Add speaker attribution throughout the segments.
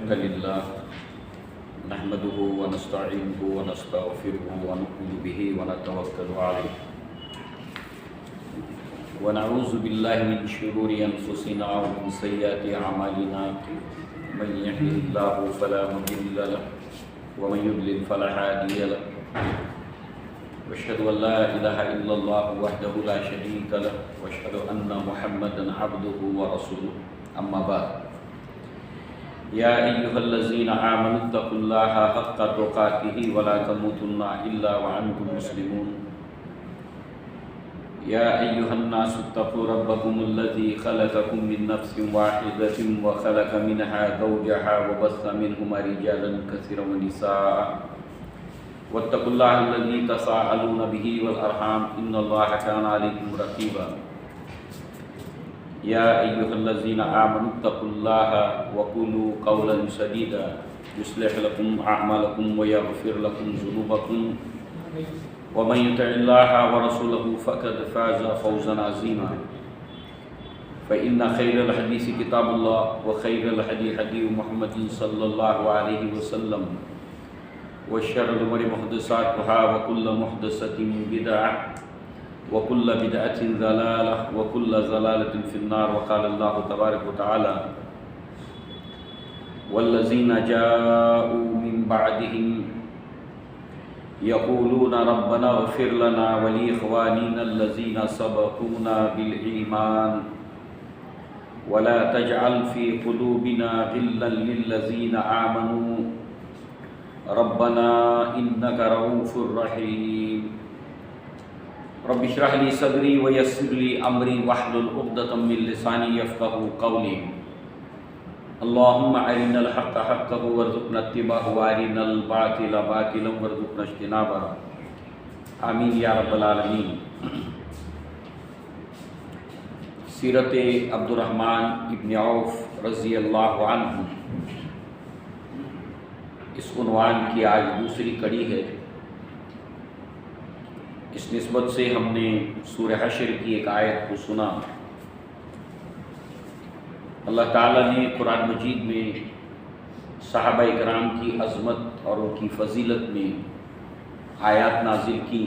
Speaker 1: الحمد لله نحمده ونستعينه ونستغفره ونؤمن به ونتوكل عليه ونعوذ بالله من شرور أنفسنا ومن سيئات أعمالنا من يهده الله فلا مضل له ومن يضلل فلا هادي له واشهد ان لا اله الا الله وحده لا شريك له واشهد ان محمدا عبده ورسوله اما بعد يا ايها الذين امنوا اتقوا الله حق تقاته ولا تموتن الا وانتم مسلمون يا ايها الناس اتقوا ربكم الذي خلقكم من نفس واحده وخلق منها زوجها وبث منهما رجالا كثيرا ونساء واتقوا الله الذي تساءلون به والأرحام إن الله كان عليكم رقيبا يا أيها الذين آمنوا اتقوا الله وقولوا قولا سديدا يصلح لكم أعمالكم ويغفر لكم ذنوبكم ومن يطع الله ورسوله فقد فاز فوزا عظيما فإن خير الحديث كتاب الله وخير الهدي هدي محمد صلى الله عليه وسلم وشر الأمور محدثاتها وكل محدثة بدعة وكل بدعة ضلالة وكل ضلالة في النار وقال الله تبارك وتعالى والذين جاءوا من بعدهم يقولون ربنا اغفر لنا ولإخواننا الذين سبقونا بالإيمان ولا تجعل في قلوبنا غلا للذين آمنوا ربنا إنك رؤوف رحيم رب اشرح لي صدري ويسر لي أمري واحلل عقدة من لساني يفقهوا قولي اللهم أرنا الحق حقا وارزقنا اتباعه وأرنا الباطل باطلا وارزقنا اجتنابه آمین یا رب العالمین۔ سیرت عبد الرحمن ابن عوف رضی اللہ عنہ اس عنوان کی آج دوسری کڑی ہے۔ اس نسبت سے ہم نے سورہ حشر کی ایک آیت کو سنا۔ اللہ تعالیٰ نے قرآن مجید میں صحابہ کرام کی عظمت اور ان کی فضیلت میں آیات نازل کی۔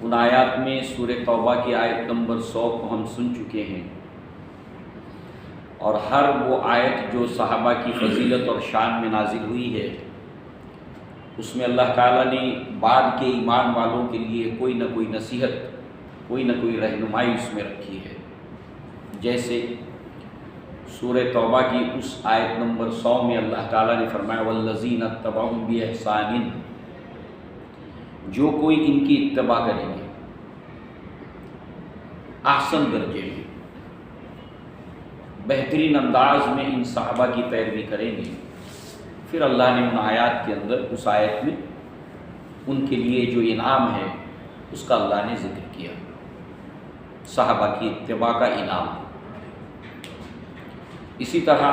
Speaker 1: ان آیات میں سورہ توبہ کی آیت نمبر 100 کو ہم سن چکے ہیں، اور ہر وہ آیت جو صحابہ کی فضیلت اور شان میں نازل ہوئی ہے اس میں اللہ تعالیٰ نے بعد کے ایمان والوں کے لیے کوئی نہ کوئی نصیحت، کوئی نہ کوئی رہنمائی اس میں رکھی ہے۔ جیسے سورہ توبہ کی اس آیت نمبر 100 میں اللہ تعالیٰ نے فرمایا والذین اتبعوہم بإحسان، جو کوئی ان کی اتباع کریں گے احسن درجے میں، بہترین انداز میں ان صحابہ کی پیروی کریں گے، پھر اللہ نے ان آیات کے اندر اس آیت میں ان کے لیے جو انعام ہے اس کا اللہ نے ذکر کیا، صحابہ کی اتباع کا انعام۔ اسی طرح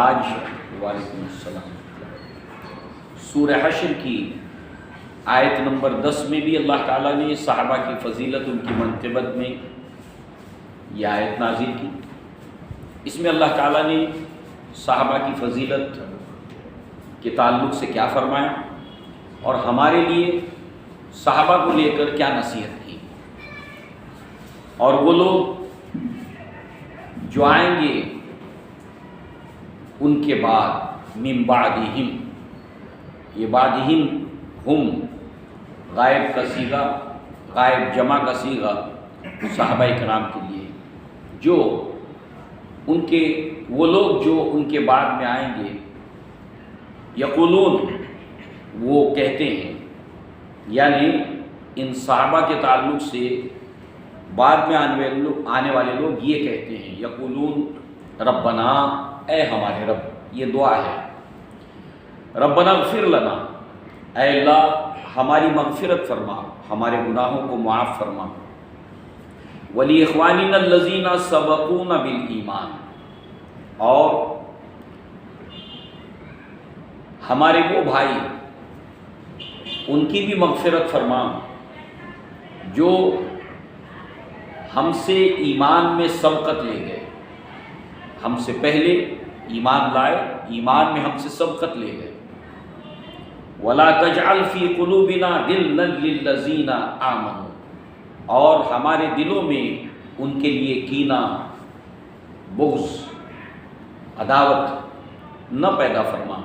Speaker 1: آج وعلیکم السلام سورہ حشر کی آیت نمبر 10 میں بھی اللہ تعالیٰ نے صحابہ کی فضیلت، ان کی منقبت میں یہ آیت نازل کی۔ اس میں اللہ تعالیٰ نے صحابہ کی فضیلت کے تعلق سے کیا فرمایا اور ہمارے لیے صحابہ کو لے کر کیا نصیحت کی، اور وہ لوگ جو آئیں گے ان کے بعد من بعدہم، یہ بعدہم ہم غائب کا صیغہ، غائب جمع کا صیغہ صحابہ کرام کے لیے، جو ان کے وہ لوگ جو ان کے بعد میں آئیں گے، یقولون وہ کہتے ہیں، یعنی ان صحابہ کے تعلق سے بعد میں آنے والے لوگ یہ کہتے ہیں، یقولون ربنا، اے ہمارے رب، یہ دعا ہے، ربنا اغفر لنا، اے اللہ ہماری مغفرت فرما، ہمارے گناہوں کو معاف فرما، وَلِإِخْوَانِنَا الَّذِينَ سَبَقُونَا بِالْإِيمَانِ، اور ہمارے وہ بھائی ان کی بھی مغفرت فرما جو ہم سے ایمان میں سبقت لے گئے، ہم سے پہلے ایمان لائے، ایمان میں ہم سے سبقت لے گئے۔ وَلَا تَجْعَلْ فِي قُلُوبِنَا غِلًّا لِّلَّذِينَ آمَنُوا، اور ہمارے دلوں میں ان کے لیے کینہ، بغض، عداوت نہ پیدا فرما،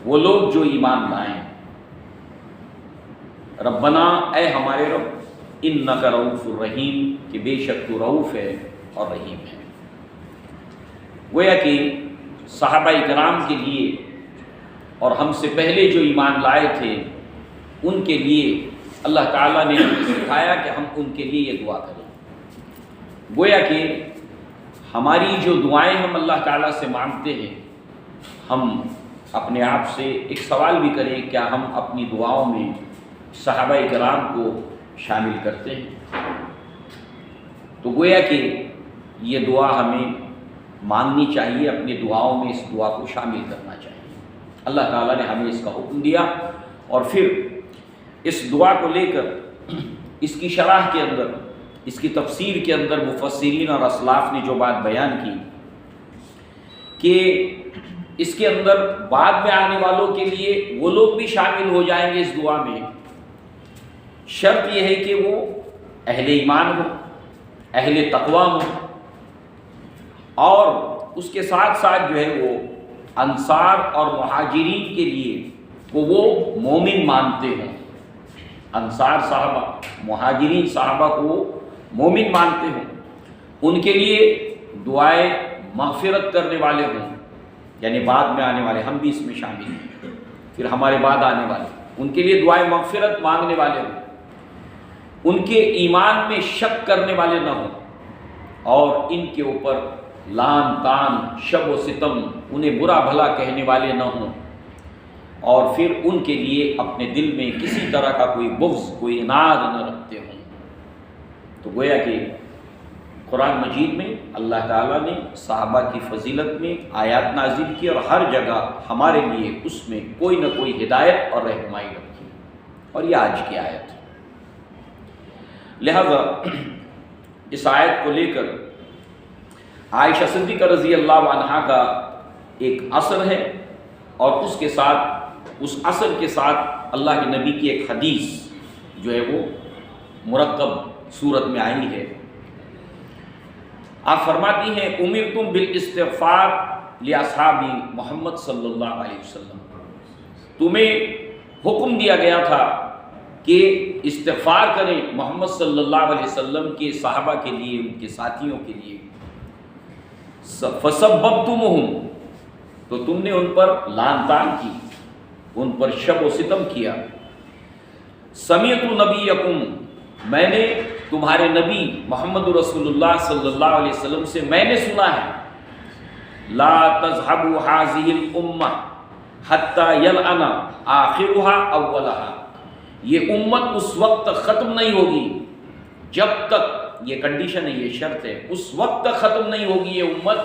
Speaker 1: وہ لوگ جو ایمان لائیں۔ ربنا، اے ہمارے رب، انک رؤوف الرحیم، کہ بے شک تو رؤوف ہے اور رحیم ہے۔ گویا کہ صحابہ کرام کے لیے اور ہم سے پہلے جو ایمان لائے تھے ان کے لیے اللہ تعالیٰ نے ہمیں سکھایا کہ ہم ان کے لیے یہ دعا کریں۔ گویا کہ ہماری جو دعائیں ہم اللہ تعالیٰ سے مانگتے ہیں، ہم اپنے آپ سے ایک سوال بھی کریں، کیا ہم اپنی دعاؤں میں صحابہ کرام کو شامل کرتے ہیں؟ تو گویا کہ یہ دعا ہمیں مانگنی چاہیے، اپنی دعاؤں میں اس دعا کو شامل کرنا چاہیے۔ اللہ تعالیٰ نے ہمیں اس کا حکم دیا، اور پھر اس دعا کو لے کر اس کی شرح کے اندر، اس کی تفسیر کے اندر مفسرین اور اسلاف نے جو بات بیان کی کہ اس کے اندر بعد میں آنے والوں کے لیے وہ لوگ بھی شامل ہو جائیں گے اس دعا میں، شرط یہ ہے کہ وہ اہل ایمان ہو، اہل تقویٰ ہو، اور اس کے ساتھ ساتھ جو ہے وہ انصار اور مہاجرین کے لیے وہ مومن مانتے ہیں۔ انصار صحابہ، مہاجرین صحابہ کو مومن مانتے ہیں، ان کے لیے دعائیں مغفرت کرنے والے ہوں، یعنی بعد میں آنے والے، ہم بھی اس میں شامل ہیں، پھر ہمارے بعد آنے والے، ان کے لیے دعائیں مغفرت مانگنے والے ہوں، ان کے ایمان میں شک کرنے والے نہ ہوں، اور ان کے اوپر لان تان، شب و ستم، انہیں برا بھلا کہنے والے نہ ہوں، اور پھر ان کے لیے اپنے دل میں کسی طرح کا کوئی بغض، کوئی اناد نہ رکھتے ہوں۔ تو گویا کہ قرآن مجید میں اللہ تعالیٰ نے صحابہ کی فضیلت میں آیات نازل کی، اور ہر جگہ ہمارے لیے اس میں کوئی نہ کوئی ہدایت اور رہنمائی رکھی، اور یہ آج کی آیت ہے۔ لہذا اس آیت کو لے کر عائشہ صدیقہ رضی اللہ عنہا کا ایک اثر ہے، اور اس کے ساتھ، اس اثر کے ساتھ اللہ کے نبی کی ایک حدیث جو ہے وہ مرکب صورت میں آئی ہے۔ آپ فرماتی ہیں امرتم بالاستغفار لاصحاب محمد صلی اللہ علیہ وسلم، تمہیں حکم دیا گیا تھا کہ استغفار کریں محمد صلی اللہ علیہ وسلم کے صحابہ کے لیے، ان کے ساتھیوں کے لیے۔ فسببتموہم، تو تم نے ان پر لعن طعن کی، ان پر شب و ستم کیا۔ سمعت نبیکم، میں نے تمہارے نبی محمد رسول اللہ صلی اللہ علیہ وسلم سے میں نے سنا ہے، لا تذهب هذه الامہ حتی یلعن آخرها اولها، یہ امت اس وقت تک ختم نہیں ہوگی جب تک، یہ کنڈیشن ہے، یہ شرط ہے، اس وقت تک ختم نہیں ہوگی یہ امت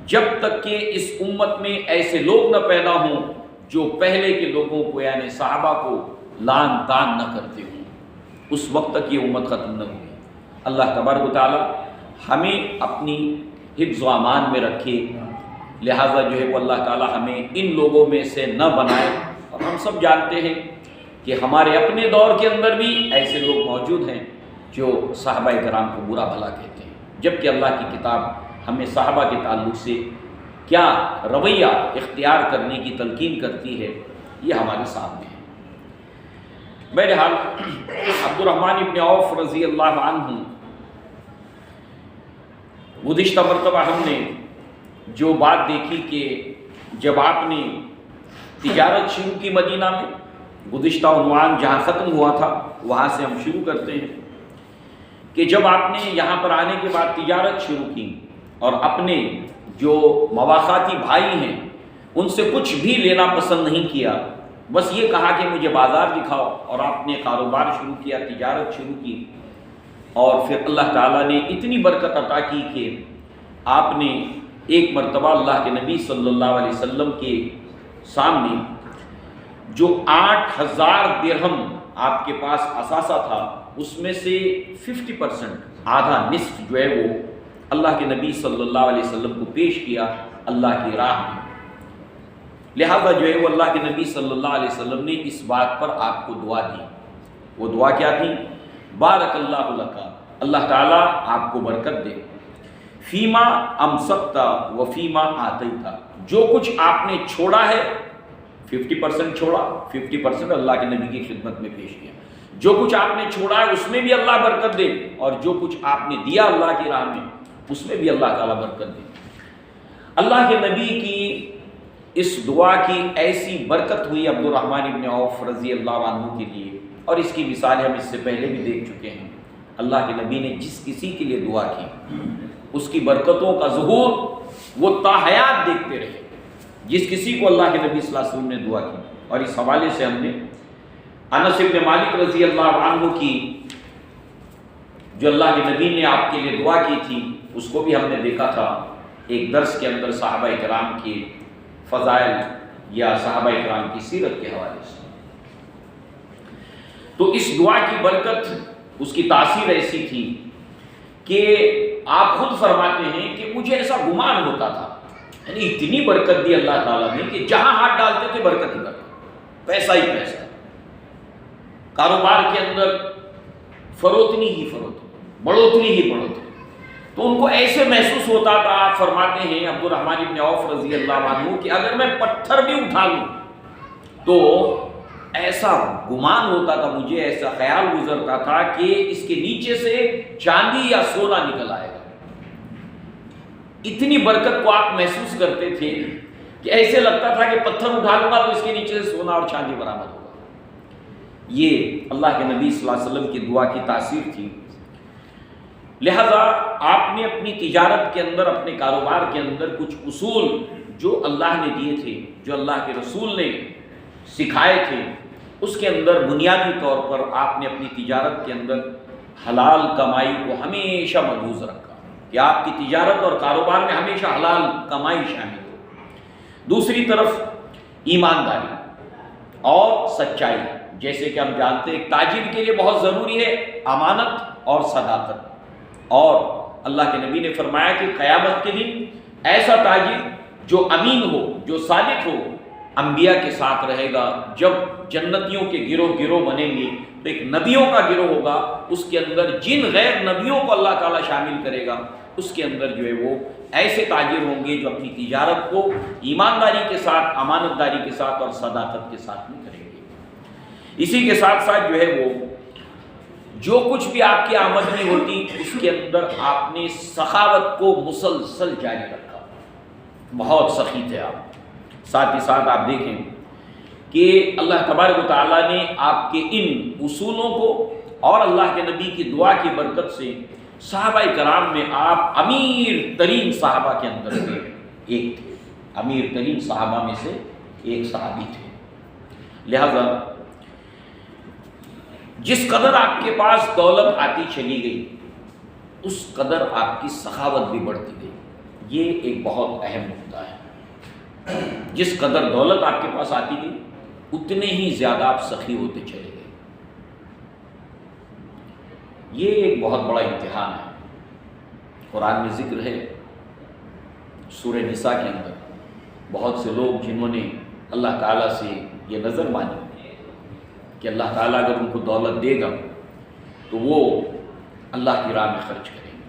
Speaker 1: جب تک کہ اس امت میں ایسے لوگ نہ پیدا ہوں جو پہلے کے لوگوں کو یعنی صحابہ کو لعن طعن نہ کرتے ہوں، اس وقت تک یہ امت ختم نہ ہوگی۔ اللہ تبارک و تعالی ہمیں اپنی حفظ و امان میں رکھے، لہٰذا جو ہے وہ اللہ تعالی ہمیں ان لوگوں میں سے نہ بنائے۔ اور ہم سب جانتے ہیں کہ ہمارے اپنے دور کے اندر بھی ایسے لوگ موجود ہیں جو صحابہ کرام کو برا بھلا کہتے ہیں، جبکہ اللہ کی کتاب ہمیں صحابہ کے تعلق سے کیا رویہ اختیار کرنے کی تلقین کرتی ہے، یہ ہمارے سامنے ہے۔ بہرحال عبد الرحمن ابن عوف رضی اللہ عنہ، گزشتہ مرتبہ ہم نے جو بات دیکھی کہ جب آپ نے تجارت شروع کی مدینہ میں، گزشتہ عنوان جہاں ختم ہوا تھا وہاں سے ہم شروع کرتے ہیں کہ جب آپ نے یہاں پر آنے کے بعد تجارت شروع کی اور اپنے جو مواخاتی بھائی ہیں ان سے کچھ بھی لینا پسند نہیں کیا، بس یہ کہا کہ مجھے بازار دکھاؤ، اور آپ نے کاروبار شروع کیا، تجارت شروع کی، اور پھر اللہ تعالیٰ نے اتنی برکت عطا کی کہ آپ نے ایک مرتبہ اللہ کے نبی صلی اللہ علیہ وسلم کے سامنے جو 8000 درہم آپ کے پاس اثاثہ تھا، اس میں سے 50%، آدھا نصف جو ہے وہ اللہ کے نبی صلی اللہ علیہ وسلم کو پیش کیا اللہ کی راہ میں۔ لہذا جو ہے وہ اللہ کے نبی صلی اللہ علیہ وسلم نے اس بات پر آپ کو دعا دی۔ وہ دعا کیا تھی؟ بارک اللہ لک، اللہ تعالیٰ آپ کو برکت دے، فیما امسکتا و فیما آتیتا، جو کچھ آپ نے چھوڑا ہے 50% چھوڑا، 50% اللہ کے نبی کی خدمت میں پیش کیا، جو کچھ آپ نے چھوڑا ہے اس میں بھی اللہ برکت دے، اور جو کچھ آپ نے دیا اللہ کی راہ میں اس میں بھی اللہ تعالیٰ برکت دے۔ اللہ کے نبی کی اس دعا کی ایسی برکت ہوئی عبد الرحمن ابن عوف رضی اللہ عنہ کے لیے، اور اس کی مثال ہم اس سے پہلے بھی دیکھ چکے ہیں۔ اللہ کے نبی نے جس کسی کے لیے دعا کی اس کی برکتوں کا ظہور وہ تا حیات دیکھتے رہے، جس کسی کو اللہ کے نبی صلی اللہ علیہ وسلم نے دعا کی۔ اور اس حوالے سے ہم نے انس بن مالک رضی اللہ عنہ کی جو اللہ کے نبی نے آپ کے لیے دعا کی تھی اس کو بھی ہم نے دیکھا تھا ایک درس کے اندر، صحابہ کرام کے فضائل یا صحابہ کرام کی سیرت کے حوالے سے۔ تو اس دعا کی برکت، اس کی تاثیر ایسی تھی کہ آپ خود فرماتے ہیں کہ مجھے ایسا گمان ہوتا تھا، یعنی اتنی برکت دی اللہ تعالیٰ نے کہ جہاں ہاتھ ڈالتے تھے برکت ہی برکت، پیسہ ہی پیسہ، کاروبار کے اندر فروتنی ہی فروتنی، بڑھوتری ہی بڑھوتری۔ تو ان کو ایسے محسوس ہوتا تھا، آپ فرماتے ہیں عبد الرحمن ابن عوف رضی اللہ عنہ کہ اگر میں پتھر بھی اٹھا لوں تو ایسا گمان ہوتا تھا مجھے، ایسا خیال گزرتا تھا کہ اس کے نیچے سے چاندی یا سونا نکل آئے گا۔ اتنی برکت کو آپ محسوس کرتے تھے کہ ایسے لگتا تھا کہ پتھر اٹھا لوں گا تو اس کے نیچے سے سونا اور چاندی برآمد ہوگا۔ یہ اللہ کے نبی صلی اللہ علیہ وسلم کی دعا کی تاثیر تھی۔ لہذا آپ نے اپنی تجارت کے اندر، اپنے کاروبار کے اندر کچھ اصول جو اللہ نے دیے تھے، جو اللہ کے رسول نے سکھائے تھے، اس کے اندر بنیادی طور پر آپ نے اپنی تجارت کے اندر حلال کمائی کو ہمیشہ ملحوظ رکھا کہ آپ کی تجارت اور کاروبار میں ہمیشہ حلال کمائی شامل ہو۔ دوسری طرف ایمانداری اور سچائی، جیسے کہ ہم جانتے ہیں ایک تاجر کے لیے بہت ضروری ہے امانت اور صداقت، اور اللہ کے نبی نے فرمایا کہ قیامت کے دن ایسا تاجر جو امین ہو، جو صادق ہو، انبیاء کے ساتھ رہے گا۔ جب جنتیوں کے گروہ بنیں گے تو ایک نبیوں کا گروہ ہوگا، اس کے اندر جن غیر نبیوں کو اللہ تعالیٰ شامل کرے گا، اس کے اندر جو ہے وہ ایسے تاجر ہوں گے جو اپنی تجارت کو ایمانداری کے ساتھ، امانت داری کے ساتھ اور صداقت کے ساتھ میں کریں گے۔ اسی کے ساتھ ساتھ جو ہے وہ جو کچھ بھی آپ کی آمدنی ہوتی اس کے اندر آپ نے سخاوت کو مسلسل جاری رکھا، بہت سخی تھے آپ۔ ساتھ ہی ساتھ آپ دیکھیں کہ اللہ تبارک و تعالیٰ نے آپ کے ان اصولوں کو اور اللہ کے نبی کی دعا کی برکت سے صحابہ کرام میں آپ امیر ترین صحابہ کے اندر سے ایک تھے، امیر ترین صحابہ میں سے ایک صحابی تھے۔ لہذا جس قدر آپ کے پاس دولت آتی چلی گئی اس قدر آپ کی سخاوت بھی بڑھتی گئی۔ یہ ایک بہت اہم نقطہ ہے، جس قدر دولت آپ کے پاس آتی گئی اتنے ہی زیادہ آپ سخی ہوتے چلے گئے۔ یہ ایک بہت بڑا امتحان ہے۔ قرآن میں ذکر ہے سورہ نساء کے اندر، بہت سے لوگ جنہوں نے اللہ تعالیٰ سے یہ نظر مانی کہ اللہ تعالیٰ اگر ان کو دولت دے گا تو وہ اللہ کی راہ میں خرچ کریں گے۔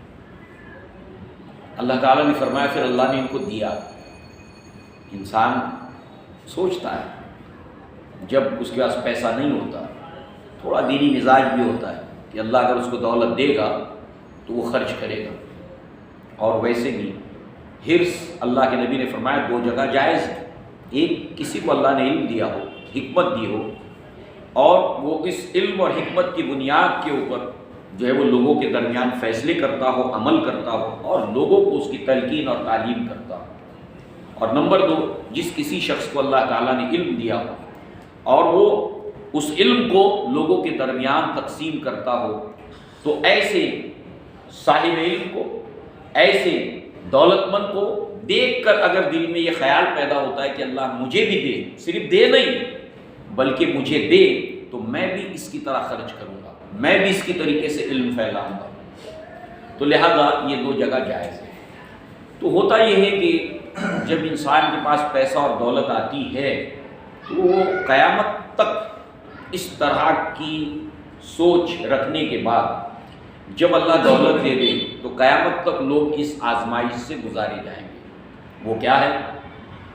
Speaker 1: اللہ تعالیٰ نے فرمایا پھر اللہ نے ان کو دیا۔ انسان سوچتا ہے جب اس کے پاس پیسہ نہیں ہوتا، تھوڑا دینی مزاج بھی ہوتا ہے کہ اللہ اگر اس کو دولت دے گا تو وہ خرچ کرے گا۔ اور ویسے بھی حرص، اللہ کے نبی نے فرمایا دو جگہ جائز ہے، ایک کسی کو اللہ نے علم دیا ہو، حکمت دی ہو، اور وہ اس علم اور حکمت کی بنیاد کے اوپر جو ہے وہ لوگوں کے درمیان فیصلے کرتا ہو، عمل کرتا ہو اور لوگوں کو اس کی تلقین اور تعلیم کرتا ہو۔ اور نمبر دو، جس کسی شخص کو اللہ تعالیٰ نے علم دیا ہو اور وہ اس علم کو لوگوں کے درمیان تقسیم کرتا ہو، تو ایسے صاحب علم کو، ایسے دولت مند کو دیکھ کر اگر دل میں یہ خیال پیدا ہوتا ہے کہ اللہ مجھے بھی دے، صرف دے نہیں بلکہ مجھے دے تو میں بھی اس کی طرح خرچ کروں گا، میں بھی اس کی طریقے سے علم پھیلاؤں گا، تو لہذا یہ دو جگہ جائز ہے۔ تو ہوتا یہ ہے کہ جب انسان کے پاس پیسہ اور دولت آتی ہے تو وہ قیامت تک اس طرح کی سوچ رکھنے کے بعد جب اللہ دولت دے دے تو قیامت تک لوگ اس آزمائش سے گزارے جائیں گے۔ وہ کیا ہے؟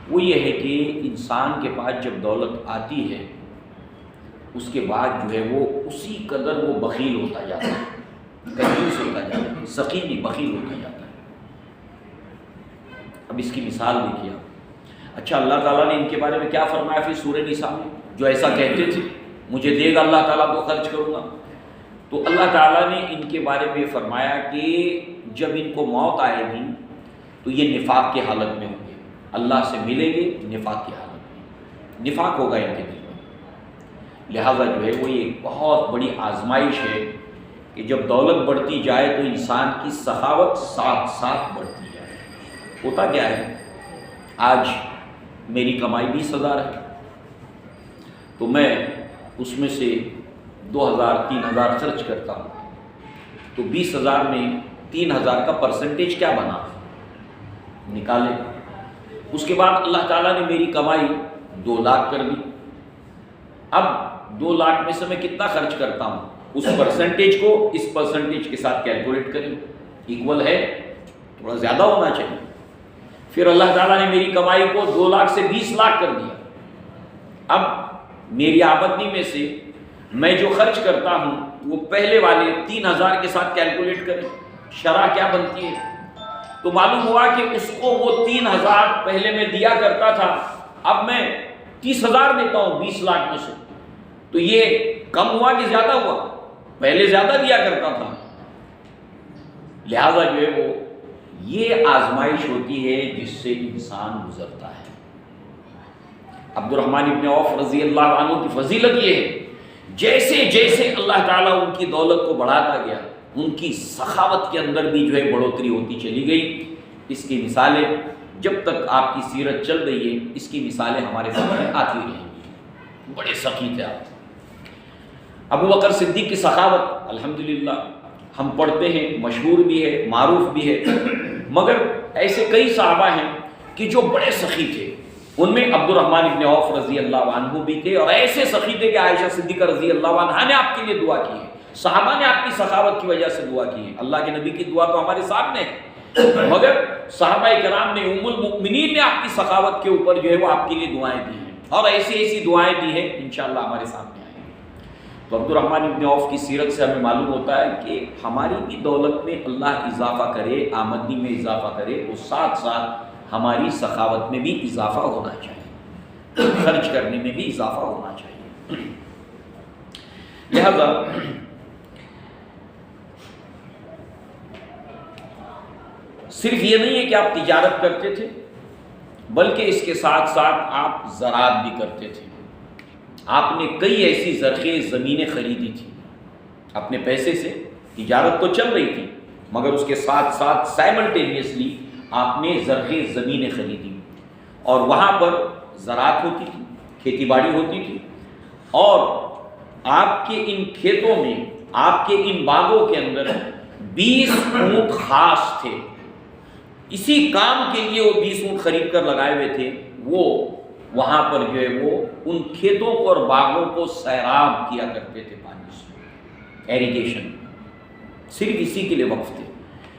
Speaker 1: وہ یہ ہے کہ انسان کے پاس جب دولت آتی ہے اس کے بعد جو ہے وہ اسی قدر وہ بخیل ہوتا جاتا ہے، کنجوس ہوتا جاتا ہے، سخی نہیں بخیل ہوتا جاتا ہے۔ اب اس کی مثال دیکھیے آپ۔ اچھا، اللہ تعالیٰ نے ان کے بارے میں کیا فرمایا پھر سورہ نساء میں؟ جو ایسا کہتے تھے مجھے دے گا اللہ تعالیٰ تو خرچ کروں گا، تو اللہ تعالیٰ نے ان کے بارے میں فرمایا کہ جب ان کو موت آئے گی تو یہ نفاق کی حالت میں ہوں گے، اللہ سے ملیں گے نفاق کی حالت میں، نفاق ہوگا ان کے دل میں۔ لہذا جو ہے وہ یہ بہت بڑی آزمائش ہے کہ جب دولت بڑھتی جائے تو انسان کی سخاوت ساتھ ساتھ بڑھتی جائے۔ ہوتا کیا ہے، آج میری کمائی 20,000 ہے تو میں اس میں سے 2,000 3,000 خرچ کرتا ہوں، تو 20,000 میں 3,000 کا پرسنٹیج کیا بنا نکالے۔ اس کے بعد اللہ تعالیٰ نے میری کمائی 2 لاکھ کر دی، اب 2 لاکھ میں سے میں کتنا خرچ کرتا ہوں اس پرسنٹیج کو اس پرسنٹیج کے ساتھ کیلکولیٹ کریں، ایکول ہے، تھوڑا زیادہ ہونا چاہیے۔ پھر اللہ تعالیٰ نے میری کمائی کو 2 لاکھ سے 20 لاکھ کر دیا، اب میری آمدنی میں سے میں جو خرچ کرتا ہوں وہ پہلے والے 3,000 کے ساتھ کیلکولیٹ کریں، شرح کیا بنتی ہے، تو معلوم ہوا کہ اس کو وہ 3,000 پہلے میں دیا کرتا تھا، اب میں 30,000 دیتا ہوں 20 لاکھ میں سے، تو یہ کم ہوا کہ زیادہ ہوا؟ پہلے زیادہ دیا کرتا تھا۔ لہذا جو ہے وہ یہ آزمائش ہوتی ہے جس سے انسان گزرتا ہے۔ عبد الرحمن ابن عوف رضی اللہ عنہ کی فضیلت یہ ہے، جیسے جیسے اللہ تعالیٰ ان کی دولت کو بڑھاتا گیا ان کی سخاوت کے اندر بھی جو ہے بڑھوتری ہوتی چلی گئی۔ اس کی مثالیں جب تک آپ کی سیرت چل رہی ہے اس کی مثالیں ہمارے سامنے آتی رہیں گی۔ بڑے سخی تھے آپ۔ ابو بکر صدیق کی سخاوت الحمدللہ ہم پڑھتے ہیں، مشہور بھی ہے، معروف بھی ہے، مگر ایسے کئی صحابہ ہیں کہ جو بڑے سخی تھے، ان میں عبد الرحمن ابن عوف رضی اللہ عنہ بھی تھے، اور ایسے سخی تھے کہ عائشہ صدیقہ رضی اللہ عنہا نے آپ کے لیے دعا کی ہے، صحابہ نے آپ کی سخاوت کی وجہ سے دعا کی ہے۔ اللہ کے نبی کی دعا تو ہمارے سامنے ہے، مگر صحابہ کرام نے، ام المؤمنین نے آپ کی سخاوت کے اوپر جو ہے وہ آپ کے لیے دعائیں دی ہیں، اور ایسی ایسی دعائیں دی ہیں انشاءاللہ ہمارے سامنے آئیں گی۔ تو عبد الرحمن ابن عوف کی سیرت سے ہمیں معلوم ہوتا ہے کہ ہماری بھی دولت میں اللہ اضافہ کرے، آمدنی میں اضافہ کرے، اور ساتھ ساتھ ہماری سخاوت میں بھی اضافہ ہونا چاہیے، خرچ کرنے میں بھی اضافہ ہونا چاہیے۔ لہذا صرف یہ نہیں ہے کہ آپ تجارت کرتے تھے، بلکہ اس کے ساتھ ساتھ آپ زراعت بھی کرتے تھے۔ آپ نے کئی ایسی زرخیز زمینیں خریدی تھی اپنے پیسے سے، تجارت تو چل رہی تھی مگر اس کے ساتھ ساتھ سائملٹینیسلی آپ نے زرخیز زمینیں خریدی، اور وہاں پر زراعت ہوتی تھی، کھیتی باڑی ہوتی تھی، اور آپ کے ان کھیتوں میں، آپ کے ان باغوں کے اندر 20 اونٹ خاص تھے، اسی کام کے لیے وہ 20 اونٹ خرید کر لگائے ہوئے تھے۔ وہ وہاں پر جو ہے وہ ان کھیتوں کو اور باغوں کو سیراب کیا کرتے تھے پانی سے، ایریگیشن صرف اسی کے لیے وقف تھے،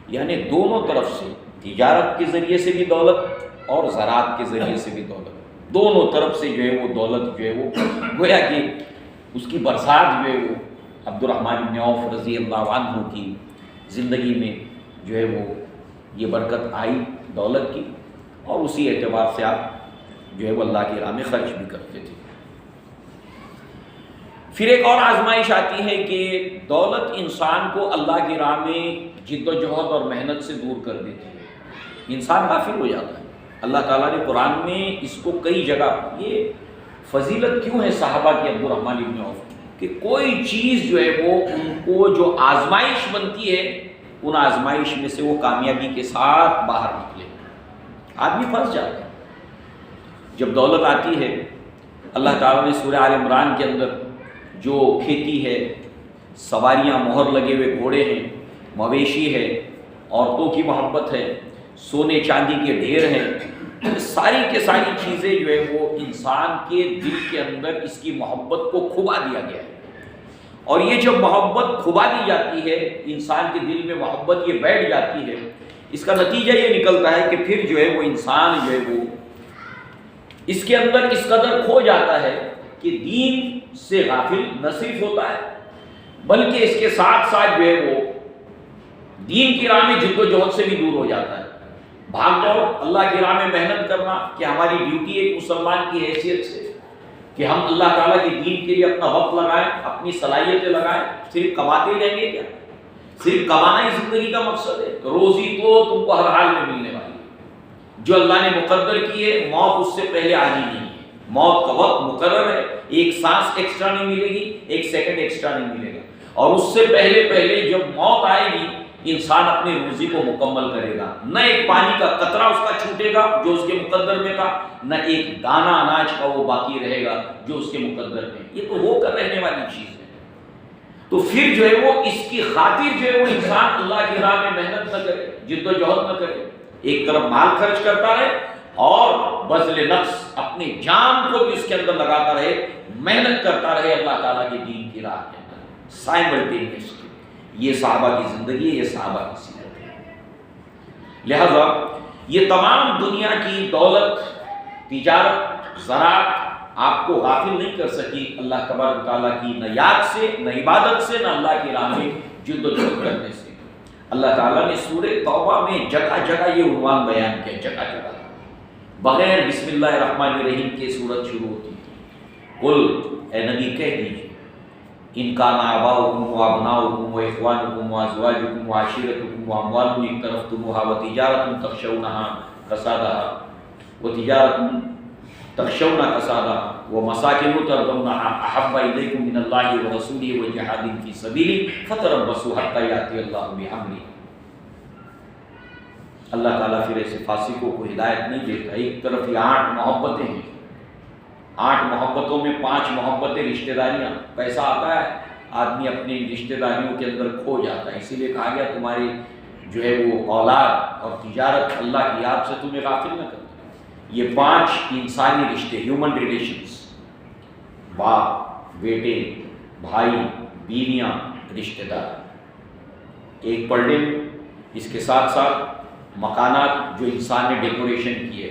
Speaker 1: یعنی دونوں طرف سے، تجارت کے ذریعے سے بھی دولت اور زراعت کے ذریعے سے بھی دولت، دونوں طرف سے جو ہے وہ دولت جو ہے وہ گویا کہ اس کی برسات جو ہے وہ عبد الرحمن بن عوف رضی اللہ عنہ کی زندگی میں جو ہے وہ یہ برکت آئی دولت کی، اور اسی اعتبار سے آپ جو ہے وہ اللہ کی راہ میں خرچ بھی کرتے تھے۔ پھر ایک اور آزمائش آتی ہے کہ دولت انسان کو اللہ کی راہ میں جد و جہد اور محنت سے دور کر دیتی ہے، انسان غافل ہو جاتا ہے۔ اللہ تعالیٰ نے قرآن میں اس کو کئی جگہ، یہ فضیلت کیوں ہے صحابہ کی عبد الرحمن بن عوف، کہ کوئی چیز جو ہے وہ ان کو جو آزمائش بنتی ہے ان آزمائش میں سے وہ کامیابی کے ساتھ باہر نکلے۔ آدمی پھنس جاتا ہے جب دولت آتی ہے۔ اللہ تعالیٰ نے سورہ آل عمران کے اندر جو کھیتی ہے، سواریاں، مہر لگے ہوئے گھوڑے ہیں، مویشی ہے، عورتوں کی محبت ہے، سونے چاندی کے ڈھیر ہیں، ساری کے ساری چیزیں جو ہے وہ انسان کے دل کے اندر اس کی محبت کو کھبا دیا گیا ہے۔ اور یہ جب محبت کھبا دی جاتی ہے، انسان کے دل میں محبت یہ بیٹھ جاتی ہے، اس کا نتیجہ یہ نکلتا ہے کہ پھر جو ہے وہ انسان جو ہے وہ اس کے اندر اس قدر کھو جاتا ہے کہ دین سے غافل نہ صرف ہوتا ہے بلکہ اس کے ساتھ ساتھ جو ہے وہ دین کی راہ میں جد و جہد سے بھی دور ہو جاتا ہے۔ بھاگ جاؤ اللہ کی راہ میں محنت کرنا کہ ہماری ڈیوٹی ایک مسلمان کی حیثیت سے کہ ہم اللہ تعالیٰ کے دین کے لیے اپنا وقت لگائیں، اپنی صلاحیتیں لگائیں۔ صرف کماتے ہی رہیں گے کیا؟ صرف کمانا ہی زندگی کا مقصد ہے؟ روزی تو تم کو ہر حال میں ملنے والی ہے، جو اللہ نے مقدر کی ہے، موت اس سے پہلے آنی نہیں ہے۔ موت کا وقت مقرر ہے، ایک سانس ایکسٹرا نہیں ملے گی، ایک سیکنڈ ایکسٹرا نہیں ملے گا، اور اس سے پہلے جب موت آئے گی انسان اپنی روزی کو مکمل کرے گا، نہ ایک پانی کا قطرہ اس کا چھوٹے گا جو اس کے مقدر میں تھا، نہ ایک دانہ اناج کا وہ باقی رہے گا جو اس کے مقدر میں۔ یہ تو ہو کر رہنے والی چیز ہے۔ تو پھر جو ہے وہ اس کی خاطر جو ہے وہ انسان اللہ کی راہ میں محنت نہ کرے، جد و جہد نہ کرے، ایک طرف مال خرچ کرتا رہے اور بذل نفس اپنی جان کو بھی اس کے اندر لگاتا رہے، محنت کرتا رہے اللہ تعالیٰ کے دین کی راہ کے اندر سائملٹینیسلی۔ یہ صحابہ کی زندگی ہے، یہ صحابہ کی سیرت ہے۔ لہذا یہ تمام دنیا کی دولت، تجارت، زراعت آپ کو غافل نہیں کر سکی اللہ تبارک تعالیٰ کی نہ یاد سے، نہ عبادت سے، نہ اللہ کی راہ میں جد و جہد کرنے سے۔ اللہ تعالیٰ نے سورہ توبہ میں جگہ جگہ یہ عنوان بیان کیا، جگہ جگہ بغیر بسم اللہ الرحمن الرحیم کے سورت شروع ہوتی ہے۔ قل، اے نبی کہہ دیجیے، ان کان آباؤکم و ابناؤکم و اخوانکم و ازواجکم و عشیرتکم و اموال اقترفتموها و تجارت تخشون کسادها و مساکن ترضونها احب الیکم من اللہ و رسولہ و جہاد فی سبیلہ فتربصوا حتی یأتی اللہ بامرہ۔ اللہ تعالیٰ پھر ایسے فاسقوں کو ہدایت نہیں دیتا۔ ایک طرف یہ 8 محبتیں ہیں، 8 محبتوں میں 5 محبتیں رشتہ داریاں، پیسہ آتا ہے آدمی اپنی رشتہ داریوں کے اندر کھو جاتا ہے، اسی لیے کہا گیا تمہاری جو ہے وہ اولاد اور تجارت اللہ کی یاد سے تمہیں غافل نہ کرے۔ یہ 5 انسانی رشتے، ہیومن ریلیشنز، باپ، بیٹے، بھائی، بیویاں، رشتہ دار، ایک پردے میں۔ اس کے ساتھ ساتھ مکانات جو انسان نے ڈیکوریشن کیے،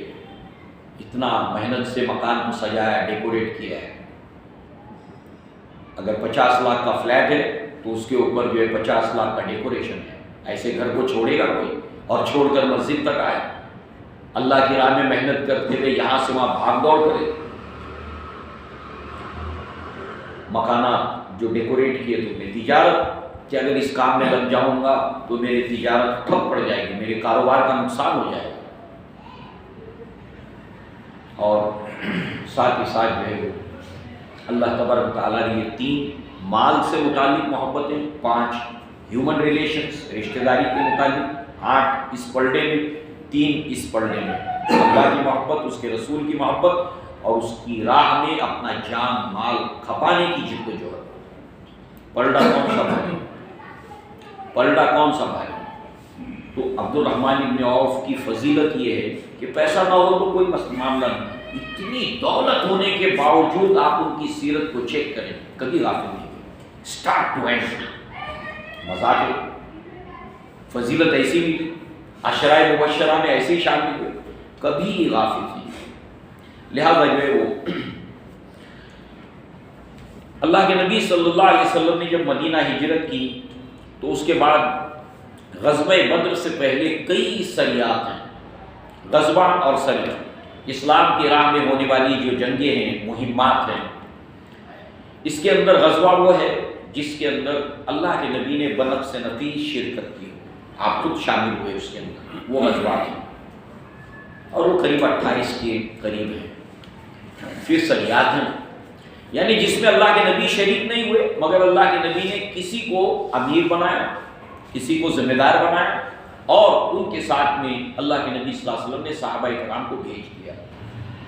Speaker 1: اتنا محنت سے مکان کو سجایا، ڈیکوریٹ کیا ہے۔ اگر 50 لاکھ کا فلیٹ ہے تو اس کے اوپر جو ہے 50 لاکھ کا ڈیکوریشن ہے۔ ایسے گھر کو چھوڑے گا کوئی اور چھوڑ کر مسجد تک آئے؟ اللہ کی راہ میں محنت کرتے ہوئے یہاں سے وہاں بھاگ دوڑ کرے۔ مکانات جو ڈیکوریٹ کیے تم نے، تجارت کہ اگر اس کام میں لگ جاؤں گا تو میری تجارت ٹھپ پڑ جائے گی، میرے کاروبار کا نقصان ہو جائے گا۔ اور ساتھ ہی ساتھ جو ہے وہ اللہ تبارک تعالیٰ نے یہ 3 مال سے متعلق محبتیں، 5 ہیومن ریلیشنز، رشتہ داری کے متعلق، 8 اس پلڑے میں، 3 اس پلڑے میں، اللہ کی محبت، اس کے رسول کی محبت اور اس کی راہ میں اپنا جان مال کھپانے کی جد و جہد۔ پلڑا کون سا بھائی؟ پلڑا کون سا بھائی؟ تو عبد الرحمن بن عوف کی فضیلت یہ ہے کہ پیسہ نہ ہو تو کوئی معاملہ نہیں، اتنی دولت ہونے کے باوجود آپ ان کی سیرت کو چیک کریں، کبھی غافل نہیں ہوئے، اسٹارٹ ٹو اینڈ مذاق ہے۔ فضیلت ایسی ملی، عشرۂ مبشرہ میں ایسے ہی شامل ہوئے، کبھی غافل نہیں۔ لہذا جو ہے وہ اللہ کے نبی صلی اللہ علیہ وسلم نے جب مدینہ ہجرت کی تو اس کے بعد غزوہ بدر سے پہلے کئی سریات ہیں، غزوہ اور سریہ، اسلام کی راہ میں ہونے والی جو جنگیں ہیں، مہمات ہیں، اس کے اندر غزوہ وہ ہے جس کے اندر اللہ کے نبی نے بنفس نفیس شرکت کی، آپ خود شامل ہوئے اس کے اندر، وہ غزوہ ہے اور وہ قریب 28 کے قریب ہیں۔ پھر سریات ہیں، یعنی جس میں اللہ کے نبی شریک نہیں ہوئے مگر اللہ کے نبی نے کسی کو امیر بنایا، کسی کو ذمہ دار بنایا اور ان کے ساتھ میں اللہ کے نبی صلی اللہ علیہ وسلم نے صحابہ کرام کو بھیج دیا۔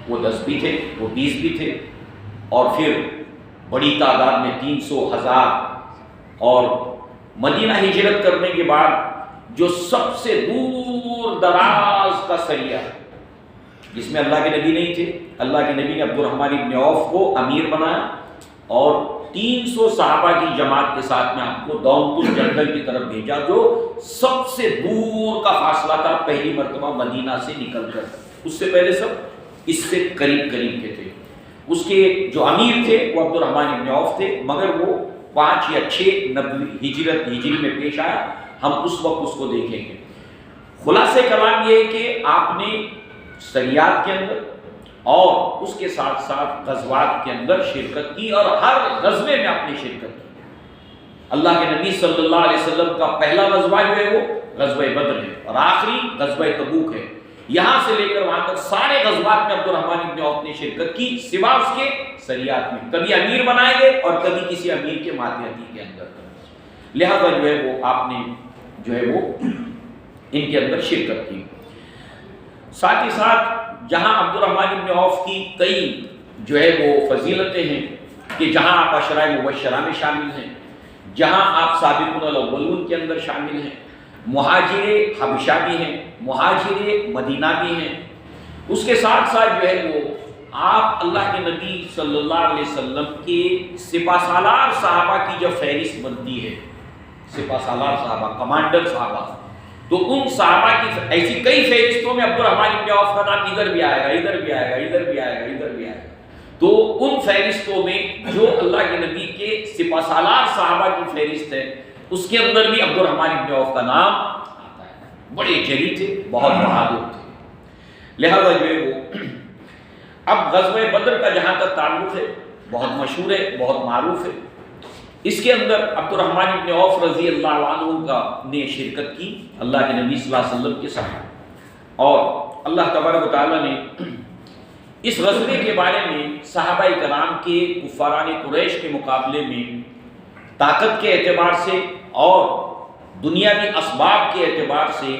Speaker 1: وہ 10 بھی تھے، وہ 20 بھی تھے، اور پھر بڑی تعداد میں 300 1000، اور مدینہ ہجرت کرنے کے بعد جو سب سے دور دراز کا سریہ جس میں اللہ کے نبی نہیں تھے، اللہ کے نبی نے عبد الرحمن ابن عوف کو امیر بنایا اور 300 صحابہ کی جماعت کے ساتھ میں آپ کو دونت الجندل کی طرف بھیجا، جو سب سے دور کا فاصلہ تھا پہلی مرتبہ مدینہ سے نکل کر۔ اس سے پہلے سب اس سے قریب قریب کے تھے۔ اس کے جو امیر تھے وہ عبد الرحمن ابن عوف تھے، مگر وہ 5 یا 6 نبوی ہجری میں پیش آیا، ہم اس وقت اس کو دیکھیں گے۔ خلاصہ کلام یہ ہے کہ آپ نے سریات کے اندر اور اس کے ساتھ ساتھ غزوات کے اندر شرکت کی، اور ہر غزوے میں آپ نے شرکت کی۔ اللہ کے نبی صلی اللہ علیہ وسلم کا پہلا غزوہ جو ہے وہ غزوہ بدر ہے، اور آخری غزوہ تبوک ہے۔ یہاں سے لے کر وہاں تک سارے غزوات میں عبد الرحمن ابن عوف نے شرکت کی، سوا اس کے سریات میں، کبھی امیر بنائے گئے اور کبھی کسی امیر کے ماتحتی کے اندر۔ لہذا جو ہے وہ آپ نے جو ہے وہ ان کے اندر شرکت کی۔ ساتھ ہی ساتھ جہاں عبد الرحمن ابن عوف کی کئی جو ہے وہ فضیلتیں ہیں کہ جہاں آپ عشرہ مبشرہ میں شامل ہیں، جہاں آپ سابقون الاولون کے اندر شامل ہیں، مہاجر حبشہ بھی ہیں، مہاجر مدینہ بھی ہیں، اس کے ساتھ ساتھ جو ہے وہ آپ اللہ کے نبی صلی اللہ علیہ وسلم کے سپہ سالار صحابہ کی جو فہرست بنتی ہے، سپہ سالار صحابہ، کمانڈر صحابہ، تو ان صحابہ کی ایسی کئی فہرستوں میں عبد الرحمن ابن عوف کا نام ادھر بھی آئے گا، ادھر بھی آئے گا، ادھر بھی آئے گا، ادھر بھی آئے گا۔ تو ان فہرستوں میں جو اللہ کے نبی کے سپہ سالار صحابہ کی فہرست ہے، اس کے اندر بھی عبد الرحمن ابن عوف کا نام آتا ہے۔ بڑے جری تھے، بہت بہادر تھے، لہذا جو ہے وہ اب غزوہ بدر کا جہاں تک تعلق ہے بہت مشہور ہے، بہت معروف ہے۔ اس کے اندر عبد الرحمن ابن عوف رضی اللہ عنہ کا نے شرکت کی اللہ کے نبی صلی اللہ علیہ وسلم کے ساتھ، اور اللہ تبارک و تعالیٰ نے اس غزوے کے بارے میں صحابہ کرام کے کفاران قریش کے مقابلے میں طاقت کے اعتبار سے اور دنیاوی اسباب کے اعتبار سے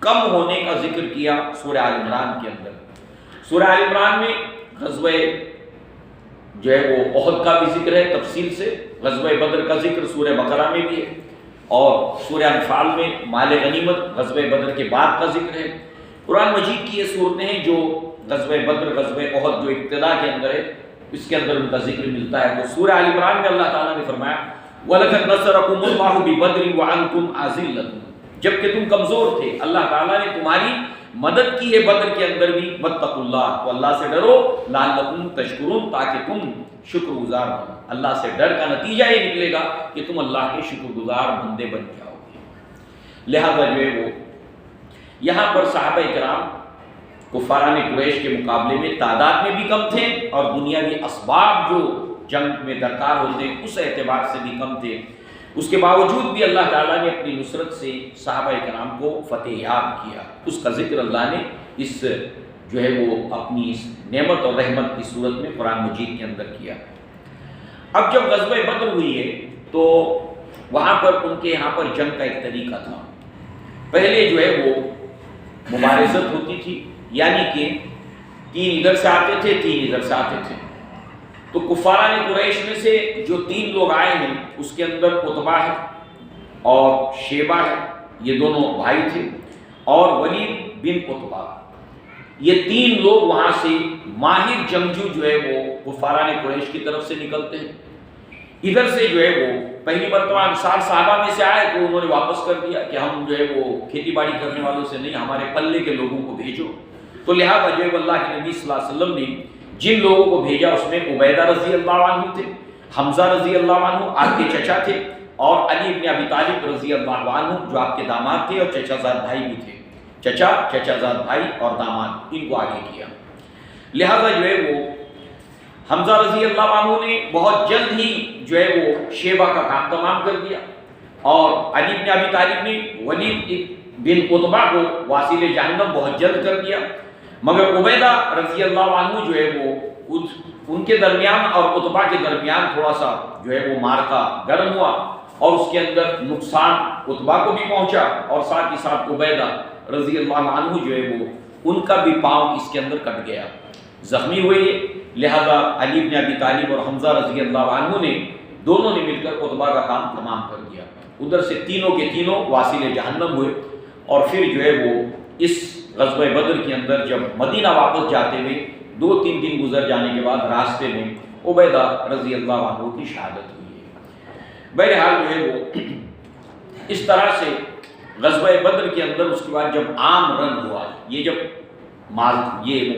Speaker 1: کم ہونے کا ذکر کیا سورہ آل عمران کے اندر۔ سورہ آل عمران میں غزوہ جو ہے وہ احد کا بھی ذکر ہے تفصیل سے، غزوہ بدر کا ذکر سورہ بقرہ میں بھی ہے، اور سورہ انفال میں مال غنیمت غزوہ بدر کے بعد کا ذکر ہے۔ قرآن مجید کی یہ صورتیں ہیں جو غزوہ بدر، غزوہ احد جو ابتدا کے اندر ہے، اس کے اندر ان کا ذکر ملتا ہے۔ تو سورہ آل عمران میں اللہ تعالیٰ نے فرمایا وَلَقَدْ نَصَرَكُمُ اللَّهُ بِبَدْرٍ وَأَنْتُمْ أَذِلَّةٌ، جبکہ تم کمزور تھے اللہ تعالیٰ نے تمہاری مدد کی ہے بدر کے اندر بھی۔ وَاتَّقُوا اللَّهَ، تو اللہ سے ڈرو، لَعَلَّكُمْ تَشْكُرُونَ، تاکہ تم شکر گزار بنو۔ اللہ سے ڈر کا نتیجہ یہ نکلے گا کہ تم اللہ کے شکر گزار بندے بن جاؤ گے۔ لہذا جو ہے وہ یہاں پر صحابہ کرام کفاران قریش کے مقابلے میں تعداد میں بھی کم تھے، اور دنیاوی اسباب جو جنگ میں درکار ہوتے ہیں اس اعتبار سے بھی کم تھے۔ اس کے باوجود بھی اللہ تعالیٰ نے اپنی نصرت سے صحابہ کرام کو فتح یاب کیا۔ اس کا ذکر اللہ نے اس جو ہے وہ اپنی اس نعمت اور رحمت کی صورت میں قرآن مجید کے اندر کیا۔ اب جب غزوہ بدر ہوئی ہے تو وہاں پر ان کے یہاں پر جنگ کا ایک طریقہ تھا۔ پہلے جو ہے وہ مبارزت ہوتی تھی، یعنی کہ 3 ادھر سے آتے تھے، 3 ادھر سے آتے تھے۔ تو کفاران قریش میں سے جو 3 لوگ آئے ہیں اس کے اندر عتبہ ہے اور شیبہ ہے، یہ دونوں بھائی تھے، اور ولید بن عتبہ، یہ 3 لوگ وہاں سے ماہر جنگجو جو ہے وہ کفاران قریش کی طرف سے نکلتے ہیں۔ ادھر سے جو ہے وہ پہلی مرتبہ انصار صحابہ میں سے آئے تو انہوں نے واپس کر دیا کہ ہم جو ہے وہ کھیتی باڑی کرنے والوں سے نہیں، ہمارے پلے کے لوگوں کو بھیجو۔ تو لہٰذا جو ہے اللہ کے نبی صلی اللہ علیہ وسلم نے جن لوگوں کو بھیجا اس میں عبیدہ رضی اللہ عنہ تھے، حمزہ رضی اللہ عنہ آپ کے چچا تھے، اور علی بن ابی طالب رضی اللہ عنہ جو آپ کے داماد تھے اور چچا زاد بھائی بھی تھے، چچا زاد بھائی اور داماد، ان کو آگے کیا۔ لہذا جو ہے وہ حمزہ رضی اللہ عنہ نے بہت جلد ہی جو ہے وہ شیبہ کا کام تمام کر دیا، اور علی بن ابی طالب نے ولید بن عتبہ کو واصل جہنم بہت جلد کر دیا، مگر عبیدہ رضی اللہ عنہ جو ہے وہ ان کے درمیان اور عتبہ کے درمیان تھوڑا سا جو ہے وہ مارکا گرم ہوا، اور اس کے اندر نقصان عتبہ کو بھی پہنچا، اور ساتھ ہی ساتھ عبیدہ رضی اللہ عنہ جو ہے وہ ان کا بھی پاؤں اس کے اندر کٹ گیا، زخمی ہوئے۔ لہذا علی بن ابی طالب اور حمزہ رضی اللہ عنہ نے دونوں نے مل کر عتبہ کا کام تمام کر دیا۔ ادھر سے تینوں کے تینوں واصل جہنم ہوئے۔ اور پھر جو ہے وہ اس غزوہ بدر کے اندر جب مدینہ واپس جاتے ہوئے 2-3 دن گزر جانے کے بعد راستے میں عبیدہ رضی اللہ عنہ کی شہادت ہوئی ہے۔ بہرحال جو ہے وہ اس طرح سے غزوہ بدر کے اندر اس کے بعد جب عام رن ہوا، یہ جب یہ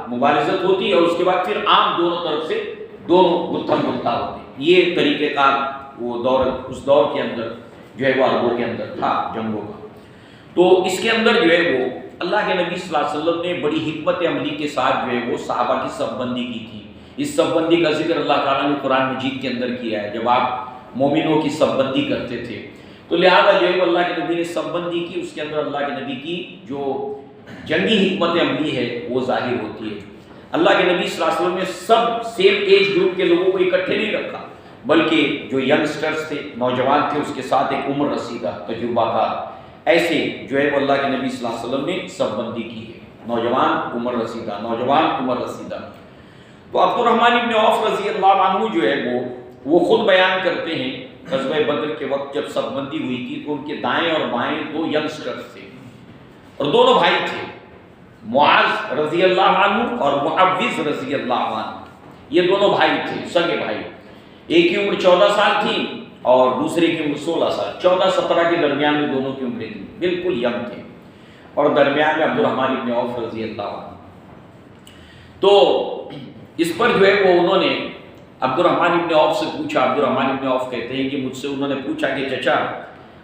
Speaker 1: مبارزت ہوتی ہے اور اس کے بعد پھر عام دونوں طرف سے دونوں گتھم گتھا ہوتے ہیں، یہ طریقہ کار وہ دور اس دور کے اندر جو ہے وہ عربوں کے اندر تھا جنگوں کا۔ تو اس کے اندر جو ہے وہ اللہ کے نبی صلی اللہ علیہ وسلم نے بڑی حکمت عملی کے ساتھ جو ہے وہ صحابہ کی صف بندی کی تھی۔ اس صف بندی کا ذکر اللہ تعالیٰ نے قرآن مجید کے اندر کیا ہے، جب آپ مومنوں کی صف بندی کرتے تھے تو لہٰذا جو ہے وہ اللہ کے نبی نے صف بندی کی، اس کے اندر اللہ کے نبی کی جو جنگی حکمت عملی ہے وہ ظاہر ہوتی ہے۔ اللہ کے نبی صلی اللہ علیہ وسلم نے سب سیم ایج گروپ کے لوگوں کو اکٹھے نہیں رکھا، بلکہ جو ینگسٹرز تھے، نوجوان تھے، اس کے ساتھ ایک عمر رسیدہ تجربہ کار، ایسے جو ہے وہ اللہ کے نبی صلی اللہ علیہ وسلم نے صف بندی کی ہے، نوجوان عمر رسیدہ، نوجوان عمر رسیدہ۔ تو عبد الرحمن ابن عوف رضی اللہ عنہ جو ہے وہ خود بیان کرتے ہیں غزوہ بدر کے وقت جب صف بندی ہوئی تھی تو ان کے دائیں اور بائیں 2 ینگسٹرز تھے اور دونوں بھائی تھے، معاذ رضی اللہ عنہ اور معوذ رضی اللہ عنہ، یہ دونوں بھائی تھے، سگے بھائی۔ ایک کی عمر 14 سال تھی اور دوسرے کی عمر 16 سال، 14-17 کے درمیان میں دونوں کی عمریں تھیں، بالکل یم تھے، اور درمیان میں عبد الرحمن ابن عوف رضی اللہ عنہ۔ تو اس پر جو ہے وہ انہوں نے عبد الرحمن ابن عوف سے پوچھا، عبد الرحمن ابن عوف کہتے ہیں کہ مجھ سے انہوں نے پوچھا کہ چچا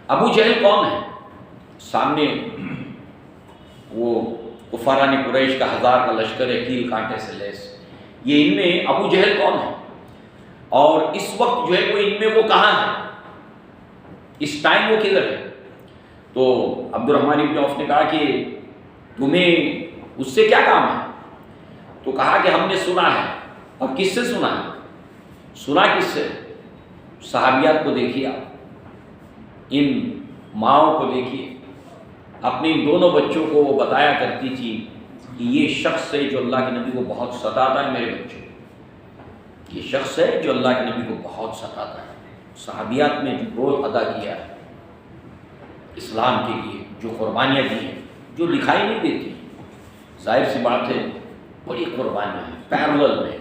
Speaker 1: ابو جہل کون ہے؟ سامنے وہ کفاران قریش کا 1000 کا لشکر ہے، کیل کانٹے سے لیس، یہ ان میں ابو جہل کون ہے؟ اور اس وقت جو ہے وہ ان میں وہ کہاں ہے، اس ٹائم وہ کدھر ہے؟ تو عبد الرحمن ابن عوف نے کہا کہ تمہیں اس سے کیا کام ہے؟ تو کہا کہ ہم نے سنا ہے۔ اور کس سے سنا ہے؟ سنا کس سے؟ صحابیات کو دیکھیے، آپ ان ماؤں کو دیکھیے، اپنے دونوں بچوں کو وہ بتایا کرتی تھی کہ یہ شخص ہے جو اللہ کے نبی کو بہت ستاتا ہے، میرے بچوں، یہ شخص ہے جو اللہ کے نبی کو بہت ستاتا ہے۔ صحابیات نے جو رول ادا کیا ہے اسلام کے لیے، جو قربانیاں دی ہیں جو دکھائی نہیں دیتی، ظاہر سی بات ہے بڑی قربانیاں ہیں، پیرلل میں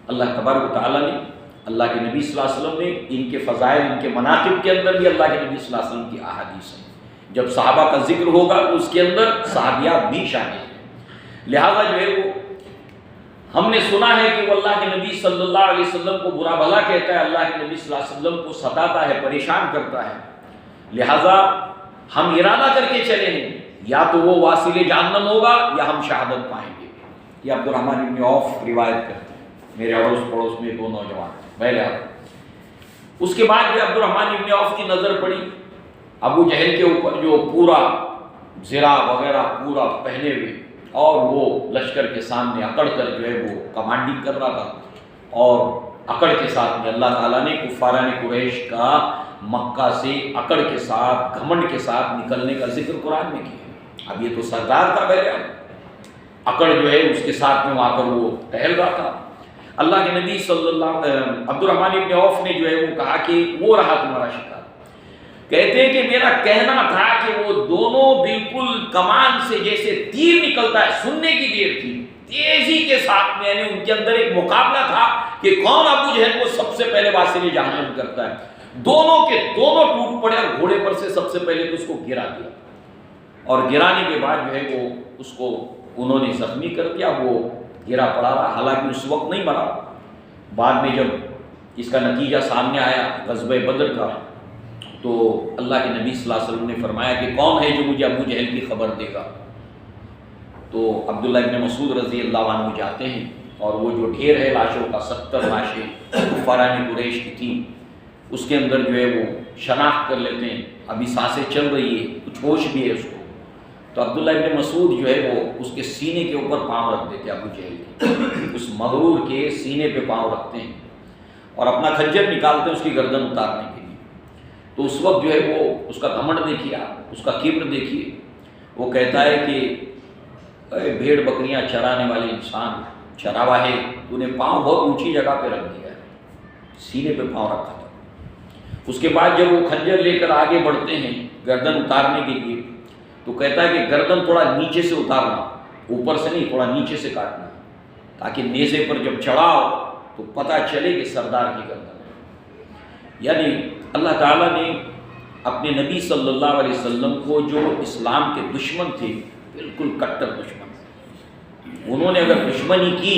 Speaker 1: اللہ تبارک و تعالیٰ نے، اللہ کے نبی صلی اللہ علیہ وسلم نے، ان کے فضائل، ان کے مناقب کے اندر بھی اللہ کے نبی صلی اللہ علیہ وسلم کی احادیث ہیں۔ جب صحابہ کا ذکر ہوگا تو اس کے اندر صحابیات بھی شامل ہیں۔ لہذا جو ہے وہ ہم نے سنا ہے کہ وہ اللہ کے نبی صلی اللہ علیہ وسلم کو برا بھلا کہتا ہے، اللہ کے نبی صلی اللہ علیہ وسلم کو ستاتا ہے، پریشان کرتا ہے۔ لہذا ہم ارادہ کر کے چلے ہیں، یا تو وہ واصل جہنم ہوگا یا ہم شہادت پائیں گے۔ یہ عبد الرحمن ابن عوف روایت کرتے ہیں، میرے اڑوس پڑوس میں 2 نوجوان بہرحال۔ اس کے بعد عبد الرحمن ابن عوف کی نظر پڑی ابو جہل کے اوپر، جو پورا زرہ وغیرہ پورا پہنے ہوئے اور وہ لشکر کے سامنے اکڑ کر جو ہے وہ کمانڈنگ کر رہا تھا، اور اکڑ کے ساتھ میں اللہ تعالیٰ نے کفاران قریش کا مکہ سے اکڑ کے ساتھ، گھمنڈ کے ساتھ نکلنے کا ذکر قرآن میں کیا۔ اب یہ تو سردار تھا بہرحال، اکڑ جو ہے اس کے ساتھ میں وہاں پر وہ ٹہل رہا تھا۔ اللہ کے نبی صلی اللہ عبد الرحمن ابن عوف نے جو ہے وہ کہا کہ وہ رہا تمہارا شکار۔ کہتے ہیں کہ میرا کہنا تھا کہ وہ دونوں بالکل کمان سے جیسے تیر نکلتا ہے، سننے کی دیر تھی، تیزی کے ساتھ میں، یعنی ان کے اندر ایک مقابلہ تھا کہ کون ابو جہل کو سب سے پہلے واصل جہنم کرتا ہے۔ دونوں کے دونوں ٹوٹ پڑے اور گھوڑے پر سے سب سے پہلے تو اس کو گرا دیا، اور گرانے کے بعد جو ہے وہ اس کو انہوں نے زخمی کر دیا، وہ گرا پڑا رہا، حالانکہ اس وقت نہیں مرا۔ بعد میں جب اس کا نتیجہ سامنے آیا غزوہ بدر کا، تو اللہ کے نبی صلی اللہ علیہ وسلم نے فرمایا کہ کون ہے جو مجھے ابو جہل کی خبر دے گا؟ تو عبداللہ ابن مسعود رضی اللہ عنہ جاتے ہیں، اور وہ جو ڈھیر ہے لاشوں کا، 70 لاشیں کفاران قریش کی تھیں، اس کے اندر جو ہے وہ شناخت کر لیتے ہیں، ابھی سانسیں چل رہی ہے، کچھ ہوش بھی ہے اس کو۔ تو عبداللہ ابن مسعود جو ہے وہ اس کے سینے کے اوپر پاؤں رکھ دیتے ابو جہل کے، اس مغرور کے سینے پہ پاؤں رکھتے ہیں اور اپنا خنجر نکالتے ہیں اس کی گردن اتارنے کے لیے۔ تو اس وقت جو ہے وہ اس کا گھمنڈ دیکھیے، اس کا کبر دیکھیے، وہ کہتا ہے کہ اے بھیڑ بکریاں چرانے والے انسان، چراوا ہے، تو نے پاؤں بہت اونچی جگہ پہ رکھ دیا ہے، سینے پہ پاؤں رکھا تھا۔ اس کے بعد جب وہ خنجر لے کر آگے بڑھتے ہیں گردن اتارنے کے لیے، تو کہتا ہے کہ گردن تھوڑا نیچے سے اتارنا، اوپر سے نہیں، تھوڑا نیچے سے کاٹنا، تاکہ نیزے پر جب چڑھاؤ تو پتہ چلے کہ سردار کی گردن ہے۔ یعنی اللہ تعالیٰ نے اپنے نبی صلی اللہ علیہ وسلم کو جو اسلام کے دشمن تھے، بالکل کٹر دشمن، انہوں نے اگر دشمنی کی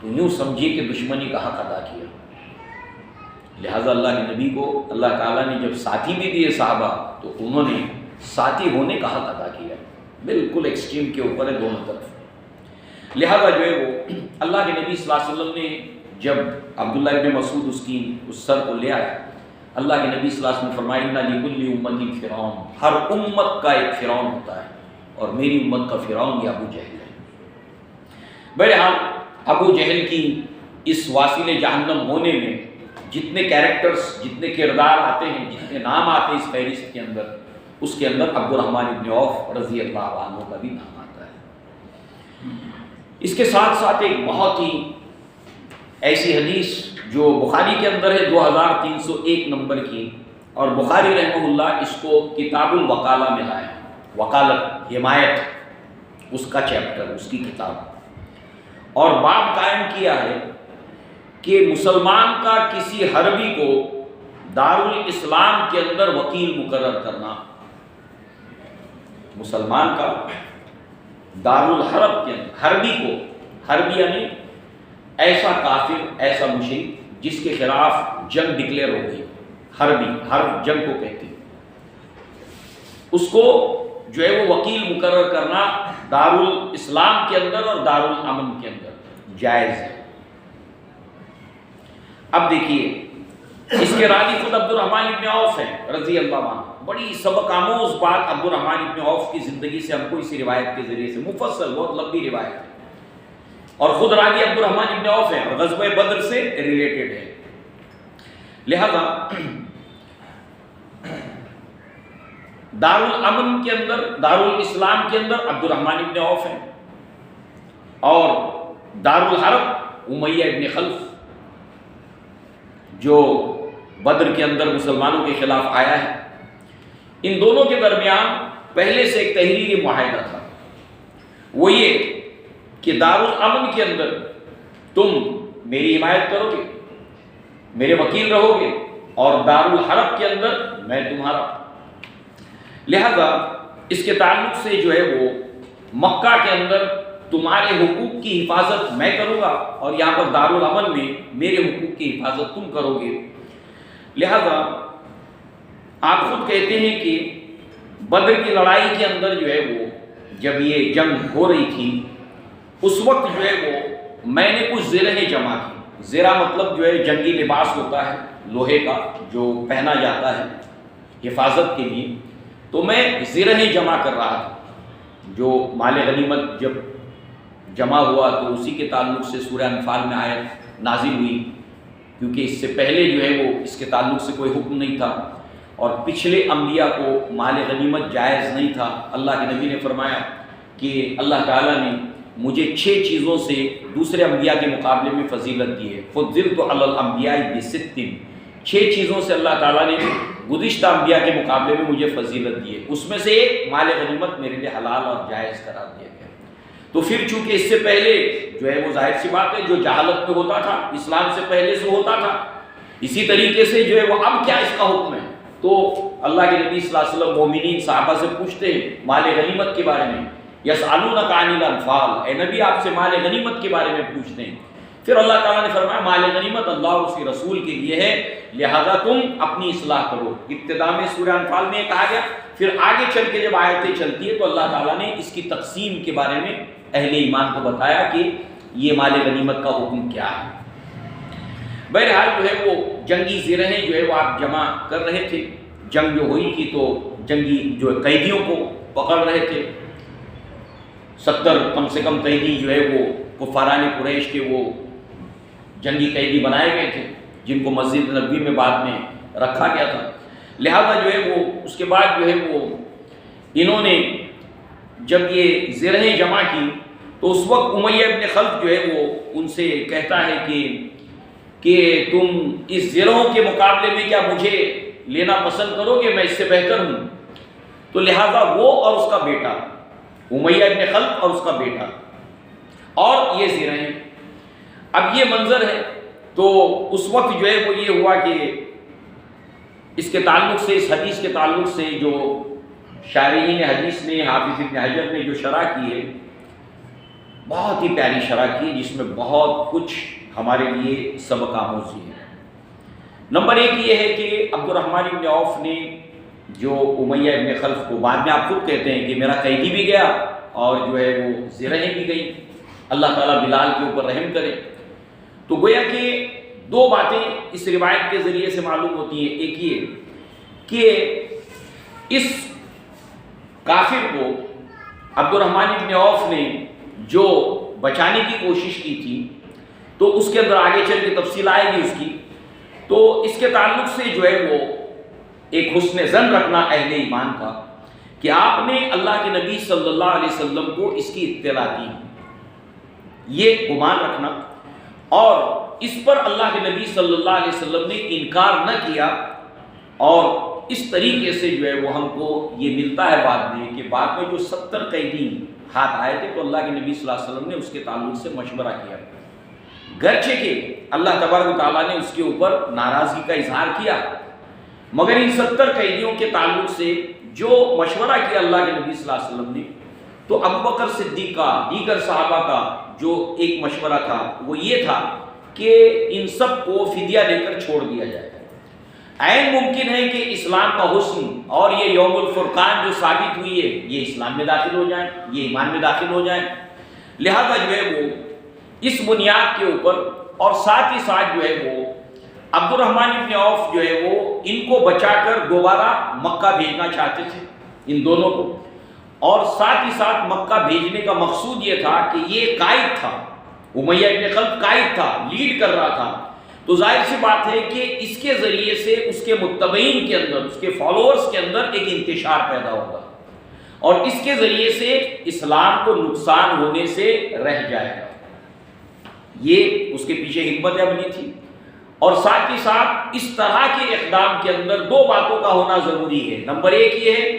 Speaker 1: تو یوں سمجھیے کہ دشمنی کا حق ادا کیا۔ لہٰذا اللہ کے نبی کو اللہ تعالیٰ نے جب ساتھی بھی دیے صحابہ، تو انہوں نے ساتھی ہونے کا حق ادا کیا، بالکل ایکسٹریم کے اوپر ہے دونوں طرف۔ لہٰذا جو ہے وہ اللہ کے نبی صلی اللہ علیہ وسلم نے جب عبداللہ ابن مسعود اس سر کو لے آیا، اللہ کے نبی صلی اللہ علیہ وسلم نے فرمایا اِنَّ لِكُلِّ أُمَّةٍ فِرْعَوْنَ، ہر امت کا ایک فرعون ہوتا ہے، اور میری امت کا فرعون یہ ابو جہل ہے۔ بہرحال ابو جہل کی اس واصل جہنم ہونے میں جتنے کیریکٹرز، جتنے کردار آتے ہیں، جتنے نام آتے ہیں اس فہرست کے اندر، اس کے اندر عبد الرحمن ابن عوف رضی اللہ عنہ کا بھی نام آتا ہے۔ اس کے ساتھ ساتھ ایک بہت ہی ایسی حدیث جو بخاری کے اندر ہے 2301 نمبر کی، اور بخاری رحمہ اللہ اس کو کتاب الوکالہ میں لائے، وکالت، حمایت، اس کا چیپٹر، اس کی کتاب، اور باب قائم کیا ہے کہ مسلمان کا کسی حربی کو دارالاسلام کے اندر وکیل مقرر کرنا، مسلمان کا دارالحرب کے اندر حربی کو، حربی یعنی ایسا کافر، ایسا مشرک جس کے خلاف جنگ ڈکلیئر ہو گئی، حربی، حرب جنگ کو کہتے ہیں، اس کو جو ہے وہ وکیل مقرر کرنا دارالاسلام کے اندر اور دارالامن کے اندر جائز ہے۔ اب دیکھیے اس کے راوی خود عبد الرحمن ابن عوف ہیں رضی اللہ عنہ۔ بڑی سبق آموز بات عبد الرحمن ابن عوف کی زندگی سے ہم کو اسی روایت کے ذریعے سے، مفصل بہت لمبی روایت ہے، اور خود راوی عبد الرحمن ابن عوف ہیں اور غزوہ بدر سے ریلیٹڈ ہے۔ لہذا دارالامن کے اندر، دارالاسلام کے اندر عبد الرحمن ابن عوف ہیں، اور دارالحرب امیہ ابن خلف جو بدر کے اندر مسلمانوں کے خلاف آیا ہے۔ ان دونوں کے درمیان پہلے سے ایک تحریری معاہدہ تھا، وہ یہ کہ دارالامن کے اندر تم میری حمایت کرو گے، میرے وکیل رہو گے، اور دارالحرب کے اندر میں تمہارا۔ لہذا اس کے تعلق سے جو ہے وہ مکہ کے اندر تمہارے حقوق کی حفاظت میں کروں گا، اور یہاں پر دارالامن میں میرے حقوق کی حفاظت تم کرو گے۔ لہذا آپ خود کہتے ہیں کہ بدر کی لڑائی کے اندر جو ہے وہ جب یہ جنگ ہو رہی تھی، اس وقت جو ہے وہ میں نے کچھ زرہیں جمع کی۔ زرہ مطلب جو ہے جنگی لباس ہوتا ہے لوہے کا جو پہنا جاتا ہے حفاظت کے لیے، تو میں زرہیں جمع کر رہا تھا۔ جو مال غنیمت جب جمع ہوا تو اسی کے تعلق سے سورہ انفال میں آیت نازل ہوئی، کیونکہ اس سے پہلے جو ہے وہ اس کے تعلق سے کوئی حکم نہیں تھا، اور پچھلے انبیاء کو مال غنیمت جائز نہیں تھا۔ اللہ کے نبی نے فرمایا کہ اللہ تعالیٰ نے مجھے 6 چیزوں سے دوسرے انبیاء کے مقابلے میں فضیلت دی ہے، فضلت علی الانبیاء بست، 6 چیزوں سے اللہ تعالیٰ نے گزشتہ انبیاء کے مقابلے میں مجھے فضیلت دی ہے، اس میں سے ایک مال غنیمت میرے لیے حلال اور جائز قرار دیا گیا۔ تو پھر چونکہ اس سے پہلے جو ہے وہ ظاہر سی بات ہے جو جہالت میں ہوتا تھا، اسلام سے پہلے سے ہوتا تھا، اسی طریقے سے جو ہے وہ اب کیا اس کا حکم ہے؟ تو اللہ کے نبی صلی اللہ علیہ وسلم مومنین صحابہ سے پوچھتے ہیں مال غنیمت کے بارے میں، یسألونک عن الانفال، اے نبی آپ سے مال غنیمت کے بارے میں پوچھتے ہیں۔ پھر اللہ تعالیٰ نے فرمایا مال غنیمت اللہ اور اس کے رسول کے لیے ہے، لہذا تم اپنی اصلاح کرو۔ ابتدا میں سورہ انفال میں یہ کہا گیا، پھر آگے چل کے جب آیتیں چلتی ہے تو اللہ تعالیٰ نے اس کی تقسیم کے بارے میں اہل ایمان کو بتایا کہ یہ مال غنیمت کا حکم کیا ہے۔ بہرحال جو ہے وہ جنگی زرہیں جو ہے وہ آپ جمع کر رہے تھے، جنگ جو ہوئی تھی تو جنگی جو قیدیوں کو پکڑ رہے تھے، 70 کم سے کم قیدی جو ہے وہ کفاران قریش کے وہ جنگی قیدی بنائے گئے تھے جن کو مسجد نبوی میں بعد میں رکھا گیا تھا۔ لہذا جو ہے وہ اس کے بعد جو ہے وہ انہوں نے جب یہ زرہیں جمع کی تو اس وقت امیہ ابن خلف جو ہے وہ ان سے کہتا ہے کہ تم اس زرہوں کے مقابلے میں کیا مجھے لینا پسند کرو گے؟ میں اس سے بہتر ہوں۔ تو لہٰذا وہ اور اس کا بیٹا امیہ ابن خلف اور اس کا بیٹا اور یہ زرہیں، اب یہ منظر ہے۔ تو اس وقت جو ہے وہ یہ ہوا کہ اس کے تعلق سے، اس حدیث کے تعلق سے جو شارحین حدیث نے، حافظ ابن حجر نے جو شرح کی ہے، بہت ہی پیاری شرح کی ہے، جس میں بہت کچھ ہمارے لیے سبق آموزی ہے۔ نمبر ایک یہ ہے کہ عبد الرحمن ابن عوف نے جو امیہ ابن خلف کو، بعد میں آپ خود کہتے ہیں کہ میرا قیدی بھی گیا اور جو ہے وہ زرہیں بھی گئی، اللہ تعالیٰ بلال کے اوپر رحم کرے، تو گویا کہ دو باتیں اس روایت کے ذریعے سے معلوم ہوتی ہیں۔ ایک یہ کہ اس کافر کو عبد الرحمن ابن عوف نے جو بچانے کی کوشش کی تھی، تو اس کے اندر آگے چل کے تفصیل آئے گی اس کی، تو اس کے تعلق سے جو ہے وہ ایک حسن ظن رکھنا اہل ایمان کا کہ آپ نے اللہ کے نبی صلی اللہ علیہ وسلم کو اس کی اطلاع دی، یہ گمان رکھنا، اور اس پر اللہ کے نبی صلی اللہ علیہ وسلم نے انکار نہ کیا، اور اس طریقے سے جو ہے وہ ہم کو یہ ملتا ہے بعد میں کہ بعد میں جو 70 قیدی ہاتھ آئے تھے تو اللہ کے نبی صلی اللہ علیہ وسلم نے اس کے تعلق سے مشورہ کیا، گرچہ کہ اللہ تبارک و تعالیٰ نے اس کے اوپر ناراضگی کا اظہار کیا، مگر ان 70 قیدیوں کے تعلق سے جو مشورہ کیا اللہ کے نبی صلی اللہ علیہ وسلم نے، تو ابوبکر صدیق کا، دیگر صحابہ کا جو ایک مشورہ تھا وہ یہ تھا کہ ان سب کو فدیہ دے کر چھوڑ دیا جائے۔ عین ممکن ہے کہ اسلام کا حسن اور یہ یوم الفرقان جو ثابت ہوئی ہے، یہ اسلام میں داخل ہو جائیں، یہ ایمان میں داخل ہو جائیں، لہذا جو ہے وہ اس بنیاد کے اوپر، اور ساتھ ہی ساتھ جو ہے وہ عبد الرحمن ابن عوف جو ہے وہ ان کو بچا کر دوبارہ مکہ بھیجنا چاہتے تھے، ان دونوں کو، اور ساتھ ہی ساتھ مکہ بھیجنے کا مقصود یہ تھا کہ یہ قائد تھا، امیہ ابن خلف قائد تھا، لیڈ کر رہا تھا، تو ظاہر سی بات ہے کہ اس کے ذریعے سے اس کے متبعین کے اندر، اس کے فالوورز کے اندر ایک انتشار پیدا ہوگا، اور اس کے ذریعے سے اسلام کو نقصان ہونے سے رہ جائے گا، یہ اس کے پیچھے حکمت عملی تھی۔ اور ساتھ ہی ساتھ اس طرح کے اقدام کے اندر دو باتوں کا ہونا ضروری ہے۔ نمبر ایک یہ ہے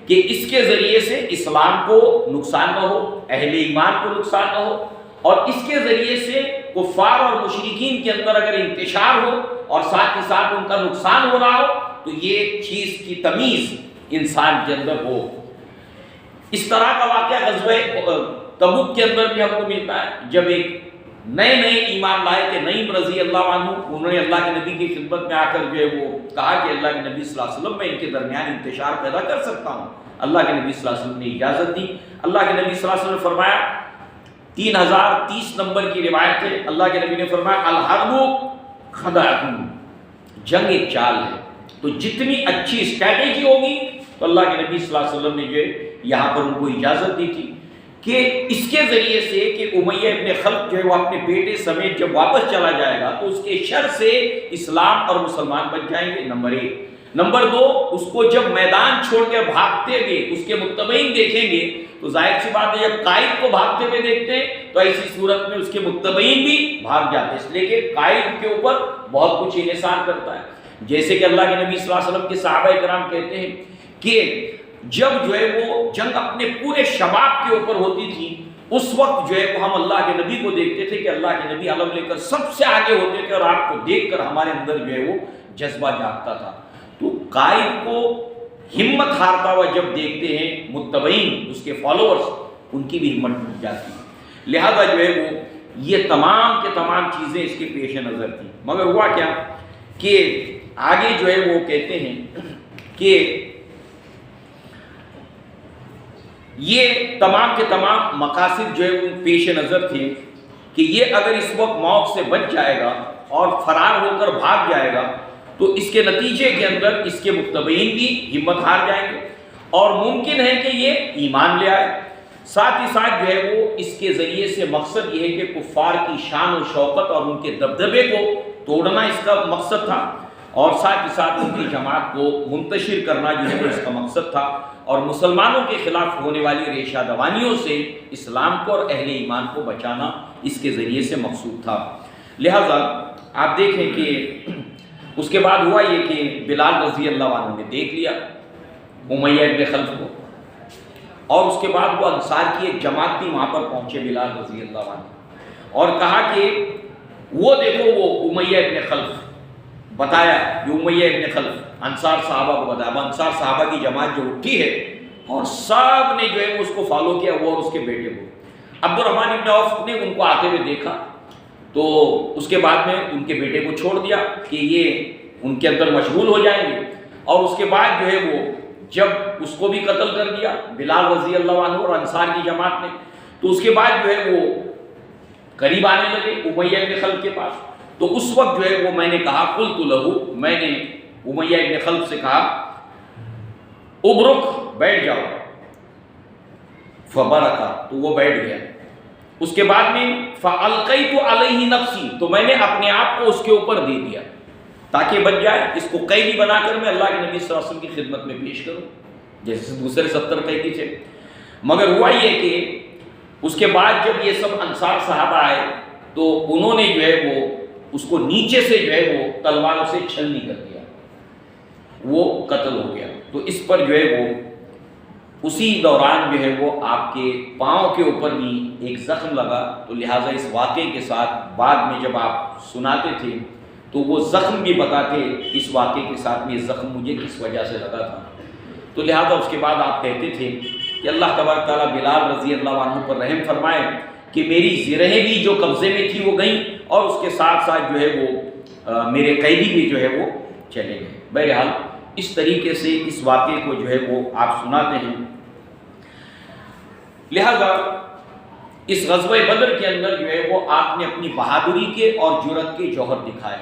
Speaker 1: کہ اس کے ذریعے سے اسلام کو نقصان نہ ہو، اہل ایمان کو نقصان نہ ہو، اور اس کے ذریعے سے کفار اور مشرکین کے اندر اگر انتشار ہو اور ساتھ ہی ساتھ ان کا نقصان ہو رہا ہو تو یہ چیز کی تمیز انسان کے اندر ہو۔ اس طرح کا واقعہ غزوہ تبوک کے اندر بھی ہم کو ملتا ہے، جب ایک نئے ایمان لائے تھے نعیم رضی اللہ عنہ، انہوں نے اللہ کے نبی کی خدمت میں آ کر جو ہے وہ کہا کہ اللہ کے نبی صلی اللہ علیہ وسلم میں ان کے درمیان انتشار پیدا کر سکتا ہوں، اللہ کے نبی صلی اللہ علیہ وسلم نے اجازت دی۔ اللہ کے نبی صلی اللہ علیہ وسلم نے فرمایا، 3030 نمبر کی روایت ہے، اللہ کے نبی نے فرمایا الحرب خدعۃ، جنگ ایک چال ہے، تو جتنی اچھی اسٹریٹجی ہوگی تو اللہ کے نبی صلی اللہ علیہ وسلم نے جو ہے یہاں پر ان کو اجازت دی تھی کہ اس کے ذریعے سے کہ امیہ ابن خلف جو ہے وہ اپنے بیٹے سمیت جب واپس چلا جائے گا تو اس کے شر سے اسلام اور مسلمان بچ جائیں گے، نمبر ایک۔ نمبر دو، اس کو جب میدان چھوڑ کر بھاگتے ہوئے اس کے متبعین دیکھیں گے تو ظاہر سی بات ہے جب قائد کو بھاگتے ہوئے دیکھتے ہیں تو ایسی صورت میں اس کے متبعین بھی بھاگ جاتے ہیں، اس لیے کہ قائد کے اوپر بہت کچھ انحصار کرتا ہے۔ جیسے کہ اللہ کے نبی صلی اللہ علیہ وسلم کے صحابہ کرام کہتے ہیں کہ جب جو ہے وہ جنگ اپنے پورے شباب کے اوپر ہوتی تھی اس وقت جو ہے وہ ہم اللہ کے نبی کو دیکھتے تھے کہ اللہ کے نبی علم لے کر سب سے آگے ہوتے تھے، اور آپ کو دیکھ کر ہمارے اندر جو ہے وہ جذبہ جاگتا تھا۔ تو قائد کو ہمت ہارتا ہوا جب دیکھتے ہیں متبعین اس کے فالوورز، ان کی بھی ہمت ٹوٹ جاتی ہے، لہذا جو ہے وہ یہ تمام کے تمام چیزیں اس کے پیش نظر تھیں۔ مگر ہوا کیا کہ آگے جو ہے وہ کہتے ہیں کہ یہ تمام کے تمام مقاصد جو ہے وہ پیش نظر تھے کہ یہ اگر اس وقت موت سے بچ جائے گا اور فرار ہو کر بھاگ جائے گا تو اس کے نتیجے کے اندر اس کے متبعین بھی ہمت ہار جائیں گے، اور ممکن ہے کہ یہ ایمان لے آئے۔ ساتھ ہی ساتھ جو ہے وہ اس کے ذریعے سے مقصد یہ ہے کہ کفار کی شان و شوکت اور ان کے دبدبے کو توڑنا اس کا مقصد تھا، اور ساتھ ہی ساتھ ان کی جماعت کو منتشر کرنا جو ہے وہ اس کا مقصد تھا، اور مسلمانوں کے خلاف ہونے والی ریشہ دوانیوں سے اسلام کو اور اہل ایمان کو بچانا اس کے ذریعے سے مقصود تھا۔ لہذا آپ دیکھیں کہ اس کے بعد ہوا یہ کہ بلال رضی اللہ عنہ نے دیکھ لیا امیہ ابن خلف کو، اور اس کے بعد وہ انصار کی ایک جماعت تھی، وہاں پر پہنچے بلال رضی اللہ عنہ، اور کہا کہ وہ دیکھو وہ امیہ ابن خلف، بتایا یہ امیہ ابن خلف، انصار صحابہ کو بتایا۔ اب انصار صحابہ کی جماعت جو اٹھی ہے اور سب نے جو ہے اس کو فالو کیا، وہ اور اس کے بیٹے کو۔ عبد الرحمن ابن عوف نے ان کو آتے ہوئے دیکھا تو اس کے بعد میں ان کے بیٹے کو چھوڑ دیا کہ یہ ان کے اندر مشغول ہو جائیں گے، اور اس کے بعد جو ہے وہ جب اس کو بھی قتل کر دیا بلال رضی اللہ عنہ اور انصار کی جماعت نے، تو اس کے بعد جو ہے وہ قریب آنے لگے امیہ ابن خلف کے پاس۔ تو اس وقت جو ہے وہ میں نے کہا قلت لہو، میں نے امیہ ابن خلف سے کہا ابرک، بیٹھ جاؤ، فبرکا، تو وہ بیٹھ گیا۔ اس کے بعد میں فَأَلْقَيْتُ عَلَيْهِ نَفْسِي، تو میں نے اپنے آپ کو اس کے اوپر دے دیا تاکہ بچ جائے، اس کو قیدی بنا کر میں اللہ کے نبی صلی اللہ علیہ وسلم کی خدمت میں پیش کروں جیسے دوسرے 70 قیدی تھے۔ مگر ہوا یہ کہ اس کے بعد جب یہ سب انصار صحابہ آئے تو انہوں نے جو ہے وہ اس کو نیچے سے جو ہے وہ تلواروں سے چھلنی کر دیا، وہ قتل ہو گیا۔ تو اس پر جو ہے وہ اسی دوران جو ہے وہ آپ کے پاؤں کے اوپر بھی ایک زخم لگا، تو لہٰذا اس واقعے کے ساتھ بعد میں جب آپ سناتے تھے تو وہ زخم بھی بتاتے اس واقعے کے ساتھ میں یہ زخم مجھے کس وجہ سے لگا تھا۔ تو لہٰذا اس کے بعد آپ کہتے تھے کہ اللہ تبارک تعالیٰ بلال رضی اللہ عنہ پر رحم فرمائے کہ میری زرہیں بھی جو قبضے میں تھی وہ گئیں، اور اس کے ساتھ ساتھ جو ہے وہ میرے قیدی بھی جو ہے وہ چلے گئے۔ بہرحال اس طریقے سے اس واقعے کو جو ہے وہ آپ سناتے ہیں۔ لہذا اس غزوہ بدر کے اندر جو ہے وہ آپ نے اپنی بہادری کے اور جرأت کے جوہر دکھائے،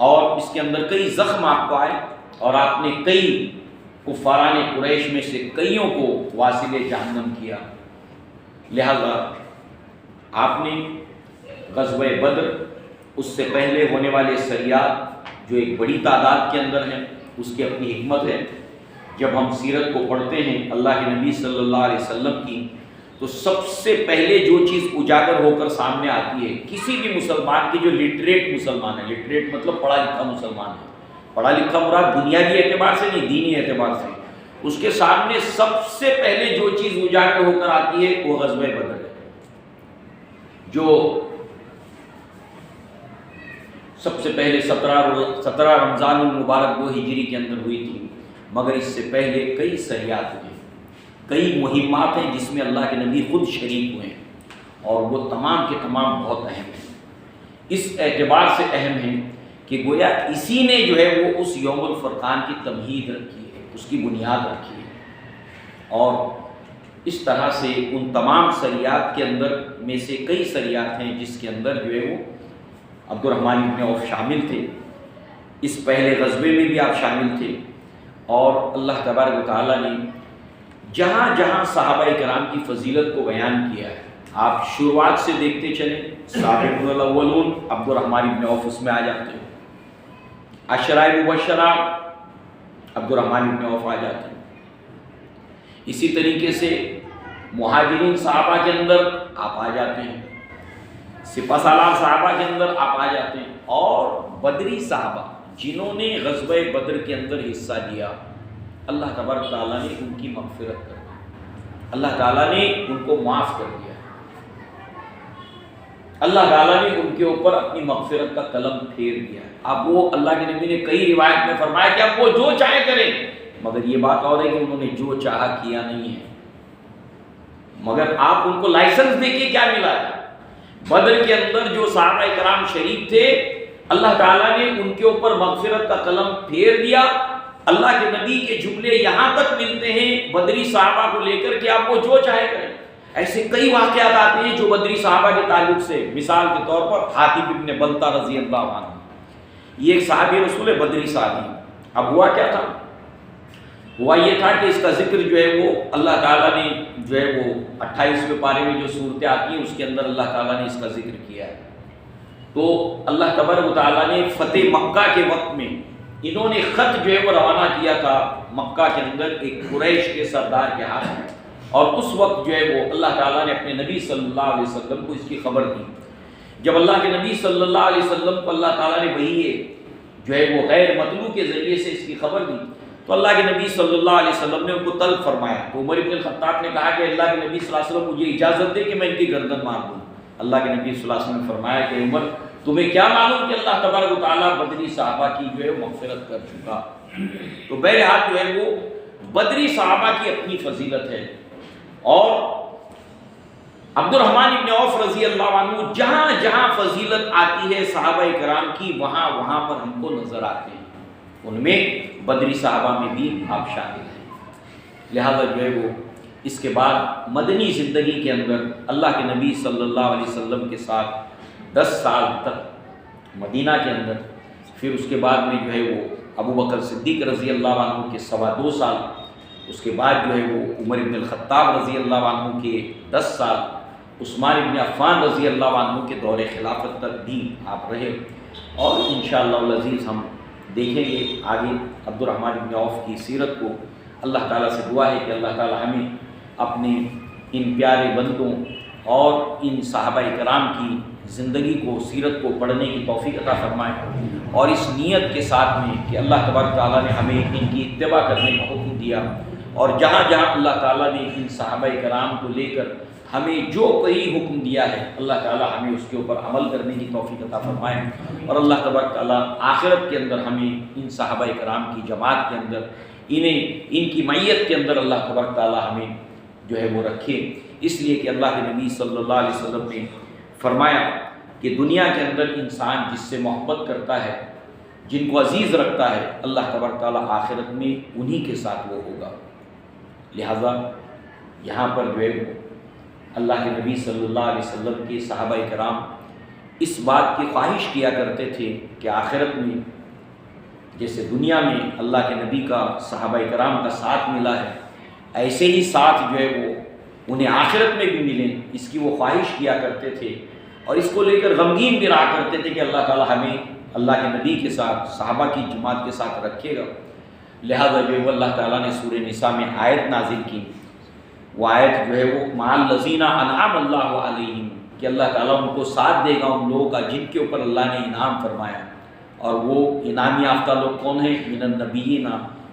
Speaker 1: اور اس کے اندر کئی زخم آپ کو آئے، اور آپ نے کئی کفاران قریش میں سے کئیوں کو واصل جہنم کیا۔ لہذا آپ نے غزوہ بدر، اس سے پہلے ہونے والے سریات جو ایک بڑی تعداد کے اندر ہیں، اس کی اپنی حکمت ہے۔ جب ہم سیرت کو پڑھتے ہیں اللہ کے نبی صلی اللہ علیہ وسلم کی، تو سب سے پہلے جو چیز اجاگر ہو کر سامنے آتی ہے کسی بھی مسلمان کی، جو لٹریٹ مسلمان ہے، لٹریٹ مطلب پڑھا لکھا مسلمان ہے، پڑھا لکھا مراد بنیادی اعتبار سے نہیں، دینی اعتبار سے، اس کے سامنے سب سے پہلے جو چیز اجاگر ہو کر آتی ہے وہ غزوہ بدر ہے، جو سب سے پہلے 17 رمضان المبارک 2 ہجری کے اندر ہوئی تھی، مگر اس سے پہلے کئی سریات ہوئے، کئی مہمات ہیں جس میں اللہ کے نبی خود شریک ہوئے ہیں، اور وہ تمام کے تمام بہت اہم ہیں۔ اس اعتبار سے اہم ہیں کہ گویا اسی نے جو ہے وہ اس یوم الفرقان کی تمہید رکھی ہے، اس کی بنیاد رکھی ہے، اور اس طرح سے ان تمام سریات کے اندر میں سے کئی سریات ہیں جس کے اندر جو ہے وہ عبد الرحمن ابن عوف شامل تھے، اس پہلے غزوے میں بھی آپ شامل تھے، اور اللہ تبارک و تعالیٰ نے جہاں جہاں صحابہ کرام کی فضیلت کو بیان کیا ہے، آپ شروعات سے دیکھتے چلیں، سابقون الاولون عبد الرحمن ابن عوف اس میں آ جاتے ہیں، عشرہ مبشرہ عبد الرحمن ابن عوف آ جاتے ہیں، اسی طریقے سے مہاجرین صحابہ کے اندر آپ آ جاتے ہیں، سپہ سالار صحابہ کے اندر آپ آ جاتے ہیں، اور بدری صحابہ جنہوں نے غزوہ بدر کے اندر حصہ لیا، اللہ تبارک تعالیٰ نے ان کی مغفرت کر دی، اللہ تعالیٰ نے ان کو معاف کر دیا، اللہ تعالیٰ نے ان کے اوپر اپنی مغفرت کا قلم پھیر دیا۔ اب وہ اللہ کے نبی نے کئی روایت میں فرمایا کہ اب وہ جو چاہے کریں، مگر یہ بات اور ہے کہ انہوں نے جو چاہا کیا نہیں ہے، مگر آپ ان کو لائسنس دیکھیے کیا ملا ہے۔ بدر کے اندر جو صحابہ کرام شریک تھے، اللہ تعالیٰ نے ان کے اوپر مغفرت کا قلم پھیر دیا۔ اللہ کے نبی کے جملے یہاں تک ملتے ہیں بدری صحابہ کو لے کر کہ آپ وہ جو چاہے کریں۔ ایسے کئی واقعات آتے ہیں جو بدری صحابہ کے تعلق سے، مثال کے طور پر حاتب ابن بلتہ رضی اللہ عنہ، یہ ایک صحابی رسول بدری صحابی۔ اب ہوا کیا تھا؟ ہوا یہ تھا کہ اس کا ذکر جو ہے وہ اللہ تعالیٰ نے جو ہے وہ 28ویں پارے میں جو صورتیں آتی ہیں اس کے اندر اللہ تعالیٰ نے اس کا ذکر کیا ہے۔ تو اللہ تبارک و تعالیٰ نے فتح مکہ کے وقت میں انہوں نے خط جو ہے وہ روانہ کیا تھا مکہ کے اندر ایک قریش کے سردار کے ہاتھ میں، اور اس وقت جو ہے وہ اللہ تعالیٰ نے اپنے نبی صلی اللہ علیہ وسلم کو اس کی خبر دی۔ جب اللہ کے نبی صلی اللہ علیہ وسلم کو اللہ تعالیٰ نے وہی جو ہے وہ غیر مطلوع کے ذریعے سے اس کی خبر دی، تو اللہ کے نبی صلی اللہ علیہ وسلم نے ان کو طلب فرمایا. تو عمر بن الخطاب نے کہا کہ اللہ کے نبی صلی اللہ علیہ وسلم مجھے اجازت دے کہ میں ان کی گردن مار دوں. اللہ کے نبی صلی اللہ علیہ وسلم نے فرمایا کہ عمر تمہیں کیا معلوم کہ اللہ تبارک و تعالیٰ بدری صحابہ کی جو ہے مغفرت کر چکا. تو بہرحال جو ہے وہ بدری صحابہ کی اپنی فضیلت ہے. اور عبد الرحمن ابن عوف رضی اللہ عنہ جہاں جہاں فضیلت آتی ہے صحابہ کرام کی وہاں وہاں پر ہم کو نظر آتے ہیں. ان میں بدری صحابہ میں بھی آپ شامل ہیں. لہذا جو ہے وہ اس کے بعد مدنی زندگی کے اندر اللہ کے نبی صلی اللہ علیہ وسلم کے ساتھ 10 سال تک مدینہ کے اندر، پھر اس کے بعد میں جو ہے وہ ابو بکر صدیق رضی اللہ عنہ کے 2.25 سال، اس کے بعد جو ہے وہ عمر بن الخطاب رضی اللہ عنہ کے 10 سال، عثمان بن عفان رضی اللہ عنہ کے دور خلافت تک بھی آپ رہے. اور انشاءاللہ العزیز ہم دیکھیں گے آگے عبد الرحمن بن عوف کی سیرت کو. اللہ تعالیٰ سے دعا ہے کہ اللہ تعالیٰ ہمیں اپنے ان پیارے بندوں اور ان صحابہ کرام کی زندگی کو، سیرت کو پڑھنے کی توفیق عطا فرمائے، اور اس نیت کے ساتھ میں کہ اللہ تبارک تعالیٰ نے ہمیں ان کی اتباع کرنے کا حکم دیا، اور جہاں جہاں اللہ تعالیٰ نے ان صحابہ کرام کو لے کر ہمیں جو کوئی حکم دیا ہے اللہ تعالیٰ ہمیں اس کے اوپر عمل کرنے کی توفیق عطا فرمائے. اور اللہ تبارک تعالیٰ آخرت کے اندر ہمیں ان صحابہ کرام کی جماعت کے اندر، ان کی معیت کے اندر اللہ تبارک تعالیٰ ہمیں جو ہے وہ رکھے. اس لیے کہ اللہ کے نبی صلی اللہ علیہ وسلم نے فرمایا کہ دنیا کے اندر انسان جس سے محبت کرتا ہے، جن کو عزیز رکھتا ہے، اللہ تبارک تعالیٰ آخرت میں انہی کے ساتھ وہ ہوگا. لہذا یہاں پر جو ہے اللہ کے نبی صلی اللہ علیہ وسلم کے صحابہ کرام اس بات کی خواہش کیا کرتے تھے کہ آخرت میں جیسے دنیا میں اللہ کے نبی کا صحابہ کرام کا ساتھ ملا ہے، ایسے ہی ساتھ جو ہے وہ انہیں آخرت میں بھی ملیں، اس کی وہ خواہش کیا کرتے تھے. اور اس کو لے کر غمگین بھی رہا کرتے تھے کہ اللہ تعالیٰ ہمیں اللہ کے نبی کے ساتھ، صحابہ کی جماعت کے ساتھ رکھے گا. لہذا جو ہے وہ اللہ تعالیٰ نے سورہ نساء میں آیت نازل کی. وہ آیت جو ہے وہ مع الذین انعم اللہ علیہم، کہ اللہ تعالیٰ ان کو ساتھ دے گا ان لوگوں کا جن کے اوپر اللہ نے انعام فرمایا. اور وہ انعام یافتہ لوگ کون ہیں؟ من النبیین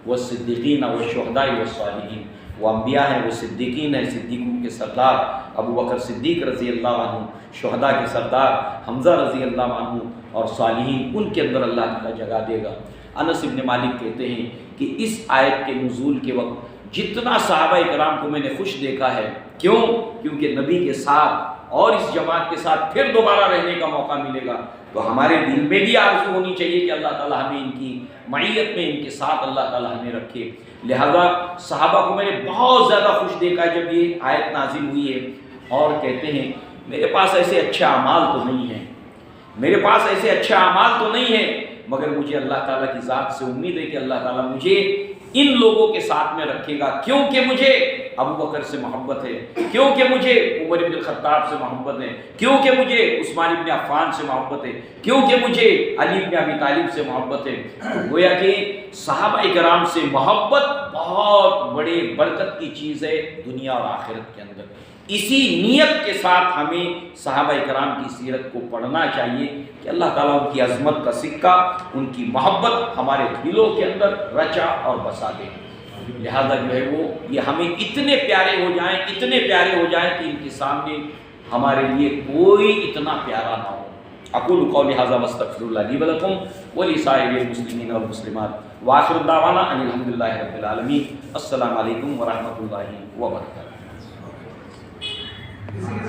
Speaker 1: والصدیقین والشہداء والصالحین. وہ انبیاء ہیں، وہ صدیقین ہیں، صدیقوں کے سردار ابو بکر صدیق رضی اللہ عنہ، شہداء کے سردار حمزہ رضی اللہ عنہ، اور صالحین ان کے اندر اللہ تعالیٰ جگہ دے گا. انس بن مالک کہتے ہیں کہ اس آیت کے نزول کے وقت جتنا صحابہ کرام کو میں نے خوش دیکھا ہے، کیونکہ نبی کے ساتھ اور اس جماعت کے ساتھ پھر دوبارہ رہنے کا موقع ملے گا. تو ہمارے دل میں بھی آرزو ہونی چاہیے کہ اللہ تعالیٰ ہمیں ان کی معیت میں، ان کے ساتھ اللہ تعالیٰ ہمیں رکھے. لہذا صحابہ کو میں نے بہت زیادہ خوش دیکھا جب یہ آیت نازل ہوئی ہے، اور کہتے ہیں میرے پاس ایسے اچھے اعمال تو نہیں ہیں، میرے پاس ایسے اچھے اعمال تو نہیں ہیں، مگر مجھے اللہ تعالیٰ کی ذات سے امید ہے کہ اللہ تعالیٰ مجھے ان لوگوں کے ساتھ میں رکھے گا، کیونکہ مجھے ابو بکر سے محبت ہے، کیونکہ مجھے عمر بن الخطاب سے محبت ہے، کیونکہ مجھے عثمان بن عفان سے محبت ہے، کیونکہ مجھے علی بن ابی طالب سے محبت ہے. گویا کہ صحابہ کرام سے محبت بہت بڑے برکت کی چیز ہے دنیا اور آخرت کے اندر. اسی نیت کے ساتھ ہمیں صحابہ کرام کی سیرت کو پڑھنا چاہیے کہ اللہ تعالیٰ ان کی عظمت کا سکہ، ان کی محبت ہمارے دلوں کے اندر رچا اور بسا دے. لہذا جو ہے وہ یہ ہمیں اتنے پیارے ہو جائیں، اتنے پیارے ہو جائیں کہ ان کے سامنے ہمارے لیے کوئی اتنا پیارا نہ ہو. اقول قولی ھذا واستغفر اللہ لی ولکم ولسائر المسلمین والمسلمات وآخر دعوانا ان الحمد للہ رب العالمین. السلام علیکم ورحمۃ اللہ وبرکاتہ.